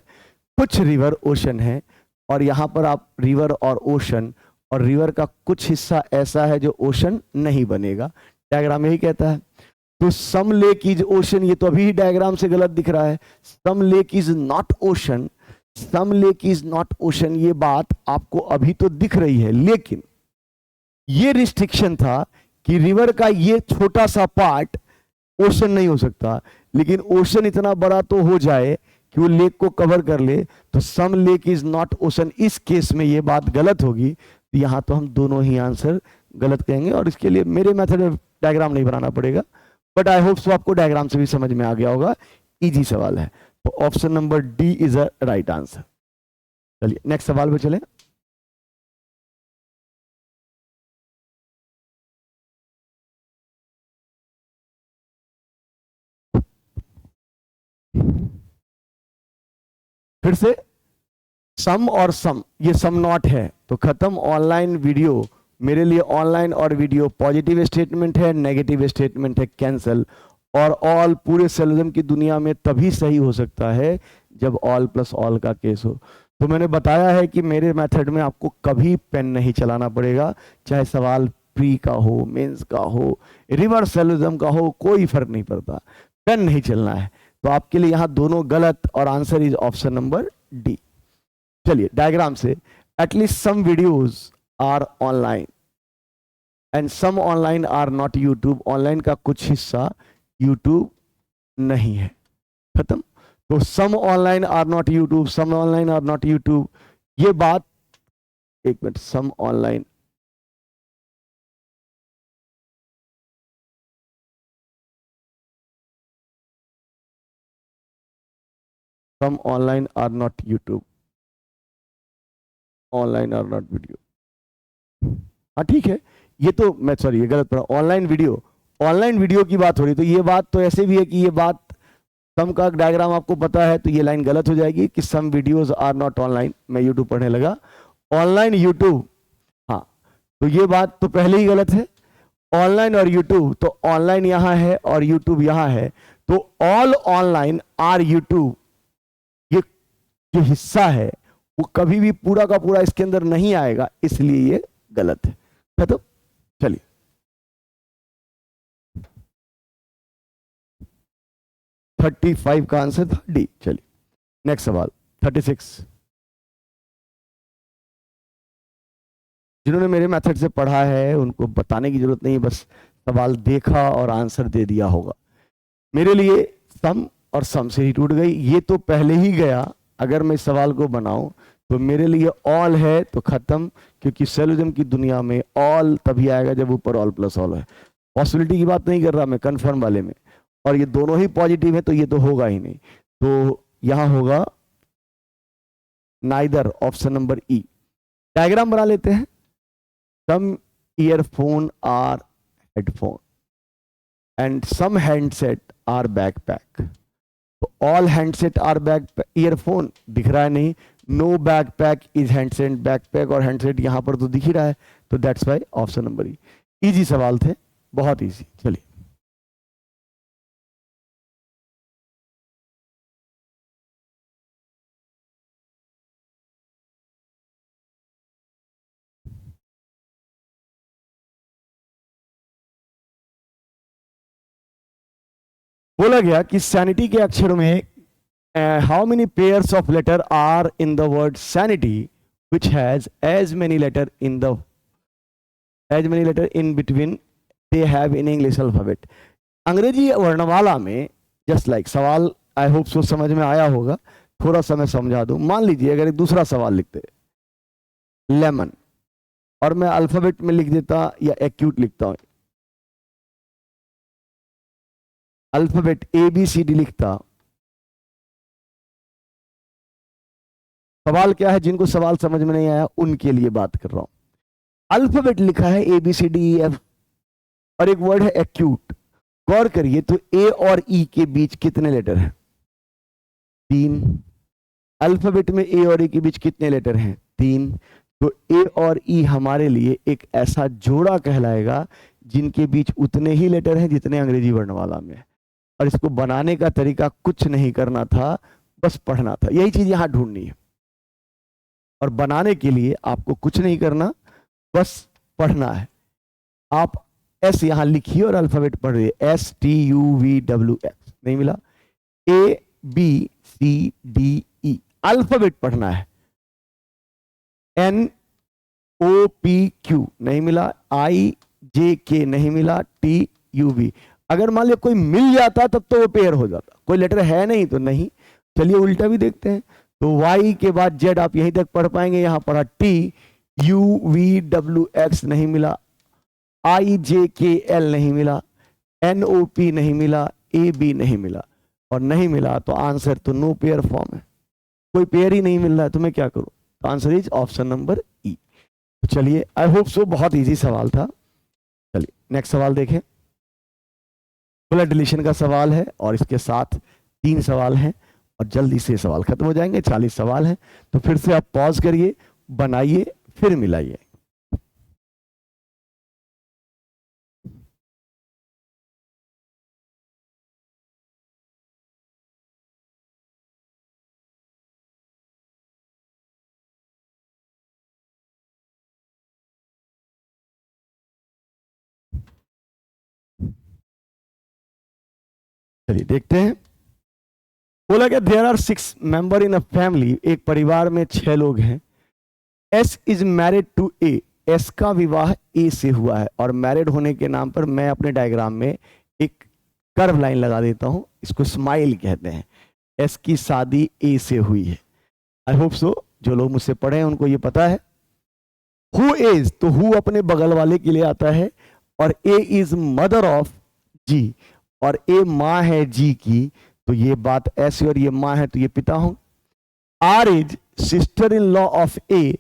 कुछ रिवर ओशन है, और यहां पर आप रिवर और ओशन, और रिवर का कुछ हिस्सा ऐसा है जो ओशन नहीं बनेगा, डायग्राम यही कहता है। तो सम लेक इज ओशन, ये तो अभी डायग्राम से गलत दिख रहा है, some lake is not ocean, some lake is not ocean, ये बात आपको अभी तो दिख रही है, लेकिन ये रिस्ट्रिक्शन था कि रिवर का ये छोटा सा पार्ट ओशन नहीं हो सकता, लेकिन ओशन इतना बड़ा तो हो जाए कि वो लेक को कवर कर ले, तो सम लेक इज नॉट ओशन, इस केस में ये बात गलत होगी। तो यहां तो हम दोनों ही आंसर गलत कहेंगे, और इसके लिए मेरे मेथड में डायग्राम नहीं बनाना पड़ेगा, बट आई होप सो आपको डायग्राम से भी समझ में आ गया होगा, इजी सवाल है। तो option number D is a right answer. चलिए नेक्स्ट सवाल पे चले। फिर से सम और सम, ये सम नॉट है तो खत्म। ऑनलाइन वीडियो, मेरे लिए ऑनलाइन और वीडियो पॉजिटिव स्टेटमेंट है, नेगेटिव स्टेटमेंट है कैंसल। और ऑल पूरे सिलोजिज्म की दुनिया में तभी सही हो सकता है जब ऑल प्लस ऑल का केस हो। तो मैंने बताया है कि मेरे मेथड में आपको कभी पेन नहीं चलाना पड़ेगा, चाहे सवाल प्री का हो, मेंस का हो, रिवर्स सिलोजिज्म का हो, कोई फर्क नहीं पड़ता, पेन नहीं चलना है। तो आपके लिए यहां दोनों गलत, और answer is option number D. चलिए डायग्राम से, at least some videos are online and some online are not YouTube, online का कुछ हिस्सा यूट्यूब नहीं है, खत्म। तो some online are not YouTube, some online are not YouTube, ये बात, एक मिनट, some online, some online are not YouTube, online are not video, हाँ ठीक है, ये तो मैं सॉरी ये गलत पढ़ा, ऑनलाइन वीडियो, ऑनलाइन वीडियो की बात हो रही, तो ये बात तो ऐसे भी है कि ये बात, सम का डायग्राम आपको पता है, तो ये लाइन गलत हो जाएगी कि some videos are not online. मैं यूट्यूब पढ़ने लगा, ऑनलाइन यूट्यूब, हाँ, तो ये बात तो पहले ही गलत है। ऑनलाइन और यूट्यूब, तो ऑनलाइन यहां है और यूट्यूब यहां है, तो ऑल ऑनलाइन आर यूट्यूब, ये जो हिस्सा है वो कभी भी पूरा का पूरा इसके अंदर नहीं आएगा, इसलिए ये गलत है। तो चलिए 35 का आंसर था डी। चलिए नेक्स्ट सवाल 36। जिन्होंने मेरे मेथड से पढ़ा है उनको बताने की जरूरत नहीं, बस सवाल देखा और आंसर दे दिया होगा। मेरे लिए सम और सम से ही टूट गई, ये तो पहले ही गया, अगर मैं इस सवाल को बनाऊं तो मेरे लिए ऑल है तो खत्म, क्योंकि सिलोजिज्म की दुनिया में ऑल तभी आएगा जब ऊपर ऑल प्लस ऑल है। पॉसिबिलिटी की बात नहीं कर रहा मैं, कंफर्म वाले में, और ये दोनों ही पॉजिटिव है तो ये तो होगा ही नहीं, तो यहां होगा neither, option number E. Diagram बना लेते हैं। Some earphone are headphone and some handset are backpack, तो all handset are back earphone दिख रहा है नहीं, no backpack is handset, backpack और हैंडसेट यहां पर तो दिख ही रहा है, तो that's why option number E. Easy सवाल थे, बहुत इजी। चलिए बोला गया कि सैनिटी के अक्षरों में how many pairs of letter are in the word sanity which has as many letter in the as many letter in between they have in English alphabet। अंग्रेजी वर्णमाला में जस्ट लाइक सवाल आई होप सो समझ में आया होगा, थोड़ा सा मैं समझा दूं। मान लीजिए अगर एक दूसरा सवाल लिखते लेमन, और मैं अल्फाबेट में लिख देता या एक्यूट लिखता हूं, अल्फाबेट ABCD लिखता। सवाल क्या है, जिनको सवाल समझ में नहीं आया उनके लिए बात कर रहा हूं। अल्फाबेट लिखा है ABCDEF और एक वर्ड है एक्यूट, गौर करिए तो ए और ई के बीच कितने लेटर हैं? 3। अल्फाबेट में ए और ई के बीच कितने लेटर हैं? 3। तो ए और ई हमारे लिए एक ऐसा जोड़ा कहलाएगा जिनके बीच उतने ही लेटर हैं जितने अंग्रेजी वर्णमाला में है। और इसको बनाने का तरीका कुछ नहीं करना था, बस पढ़ना था। यही चीज यहां ढूंढनी है। और बनाने के लिए आपको कुछ नहीं करना, बस पढ़ना है। आप एस यहां लिखिए और अल्फाबेट पढ़िए, STUVWX नहीं मिला, ABCDE अल्फाबेट पढ़ना है, NOPQ नहीं मिला, IJK नहीं मिला, TUV। अगर मान लिया कोई मिल जाता तब तो वो पेयर हो जाता, कोई लेटर है नहीं तो नहीं। चलिए उल्टा भी देखते हैं। तो Y के बाद Z आप यहीं तक पढ़ पाएंगे, यहां पढ़ा TUVWX नहीं मिला, IJKL नहीं मिला, NOP नहीं मिला, AB नहीं मिला। और नहीं मिला तो आंसर तो नो पेयर फॉर्म है, कोई पेयर ही नहीं मिल रहा है, तो मैं क्या करूं? तो आंसर इज ऑप्शन नंबर ई। तो चलिए, आई होप सो बहुत इजी सवाल था। चलिए नेक्स्ट सवाल देखें। ब्लड डिलीशन का सवाल है और इसके साथ 3 सवाल हैं और जल्दी से सवाल खत्म हो जाएंगे। 40 सवाल हैं। तो फिर से आप पॉज करिए, बनाइए, फिर मिलाइए। चलिए देखते हैं। बोला कि there are 6 member in a family, एक परिवार में 6 लोग हैं। S is married to A, S का विवाह ए से हुआ है। और मैरिड होने के नाम पर मैं अपने डायग्राम में एक कर्व लाइन लगा देता हूं, इसको स्माइल कहते हैं। एस की शादी ए से हुई है। आई होप सो जो लोग मुझसे पढ़े हैं उनको ये पता है। हु इज, तो हु अपने बगल वाले के लिए आता है। और ए इज मदर ऑफ जी, और ए माँ है जी की, तो ये बात ऐसे, और ये माँ है तो ये पिता हूं। R is sister in law of A,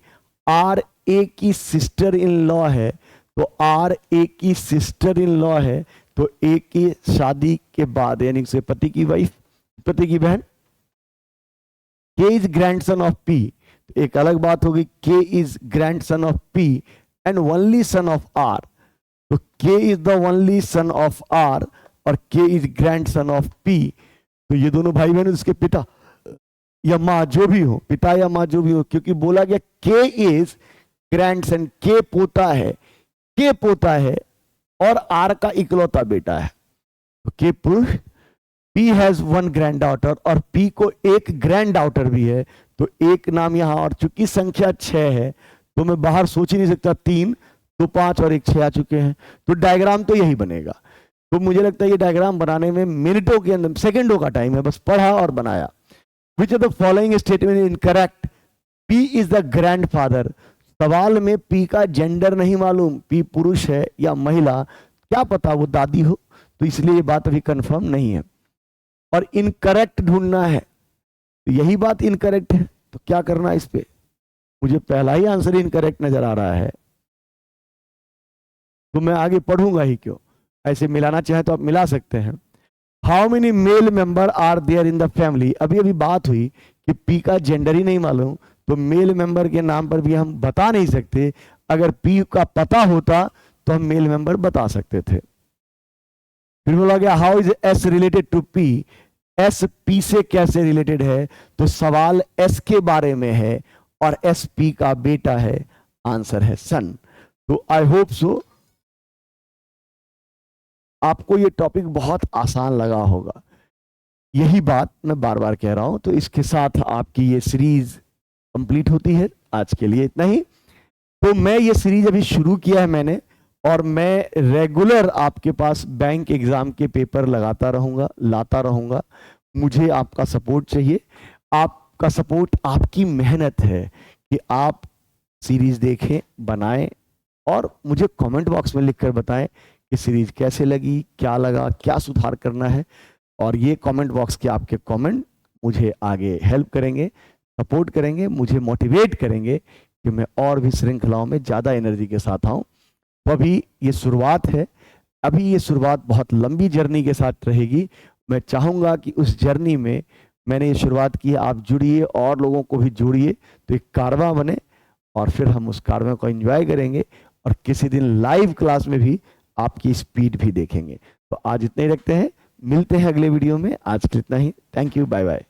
R A की सिस्टर इन लॉ है, तो आर ए की सिस्टर इन लॉ है, तो ए की शादी के बाद यानी से पति की वाइफ, पति की बहन। के इज ग्रैंडसन ऑफ पी, एक अलग बात होगी, K is grandson of P and only son of R, तो K is the only son of R और K is grandson of P. तो ये दोनों भाई बहन उसके पिता या माँ जो भी हो, पिता या माँ जो भी हो, क्योंकि बोला गया के इज ग्रैंडसन, के पोता है, के पोता है और आर का इकलौता बेटा है, तो के पुरुष। पी हैज 1 ग्रैंड डॉटर, और पी को एक ग्रैंड डॉटर भी है, तो एक नाम यहां। और चूंकि संख्या 6 है तो मैं बाहर सोच ही नहीं सकता, 3 तो 5 और 1 6 आ चुके हैं, तो डायग्राम तो यही बनेगा। तो मुझे लगता है ये डायग्राम बनाने में मिनटों के अंदर, सेकंडों का टाइम है, बस पढ़ा और बनाया। विच of the following statement is incorrect? P is the grand father. सवाल में पी का जेंडर नहीं मालूम, पी पुरुष है या महिला, क्या पता वो दादी हो, तो इसलिए ये बात अभी कंफर्म नहीं है। और इनकरेक्ट ढूंढना है, तो यही बात इनकरेक्ट है, तो क्या करना है इस पे? मुझे पहला ही आंसर इनकरेक्ट नजर आ रहा है, तो मैं आगे पढ़ूंगा ही क्यों। ऐसे मिलाना चाहे तो आप मिला सकते हैं। How many male member are there in the family? अभी अभी बात हुई कि पी का जेंडर ही नहीं मालूम, तो मेल मेंबर के नाम पर भी हम बता नहीं सकते। अगर पी का पता होता तो हम मेल मेंबर बता सकते थे। फिर बोला गया how is S related to P? S P से कैसे रिलेटेड है? तो सवाल एस के बारे में है और एस पी का बेटा है, आंसर है सन। तो आई होप सो आपको ये टॉपिक बहुत आसान लगा होगा, यही बात मैं बार बार कह रहा हूं। तो इसके साथ आपकी ये सीरीज कंप्लीट होती है। आज के लिए इतना ही। तो मैं ये सीरीज अभी शुरू किया है मैंने, और मैं रेगुलर आपके पास बैंक एग्जाम के पेपर लगाता रहूंगा, लाता रहूंगा। मुझे आपका सपोर्ट चाहिए। आपका सपोर्ट आपकी मेहनत है कि आप सीरीज देखें, बनाएं और मुझे कमेंट बॉक्स में लिखकर बताएं कि सीरीज कैसे लगी, क्या लगा, क्या सुधार करना है। और ये कमेंट बॉक्स के आपके कमेंट मुझे आगे हेल्प करेंगे, सपोर्ट करेंगे, मुझे मोटिवेट करेंगे कि मैं और भी श्रृंखलाओं में ज़्यादा एनर्जी के साथ आऊँ। तो अभी ये शुरुआत है, अभी ये शुरुआत बहुत लंबी जर्नी के साथ रहेगी। मैं चाहूँगा कि उस जर्नी में मैंने ये शुरुआत की है, आप जुड़िए और लोगों को भी जोड़िए, तो एक कारवां बने और फिर हम उस कार्बन को एंजॉय करेंगे और किसी दिन लाइव क्लास में भी आपकी स्पीड भी देखेंगे। तो आज इतना ही रखते हैं, मिलते हैं अगले वीडियो में। आज के लिए इतना ही। Thank you, bye bye.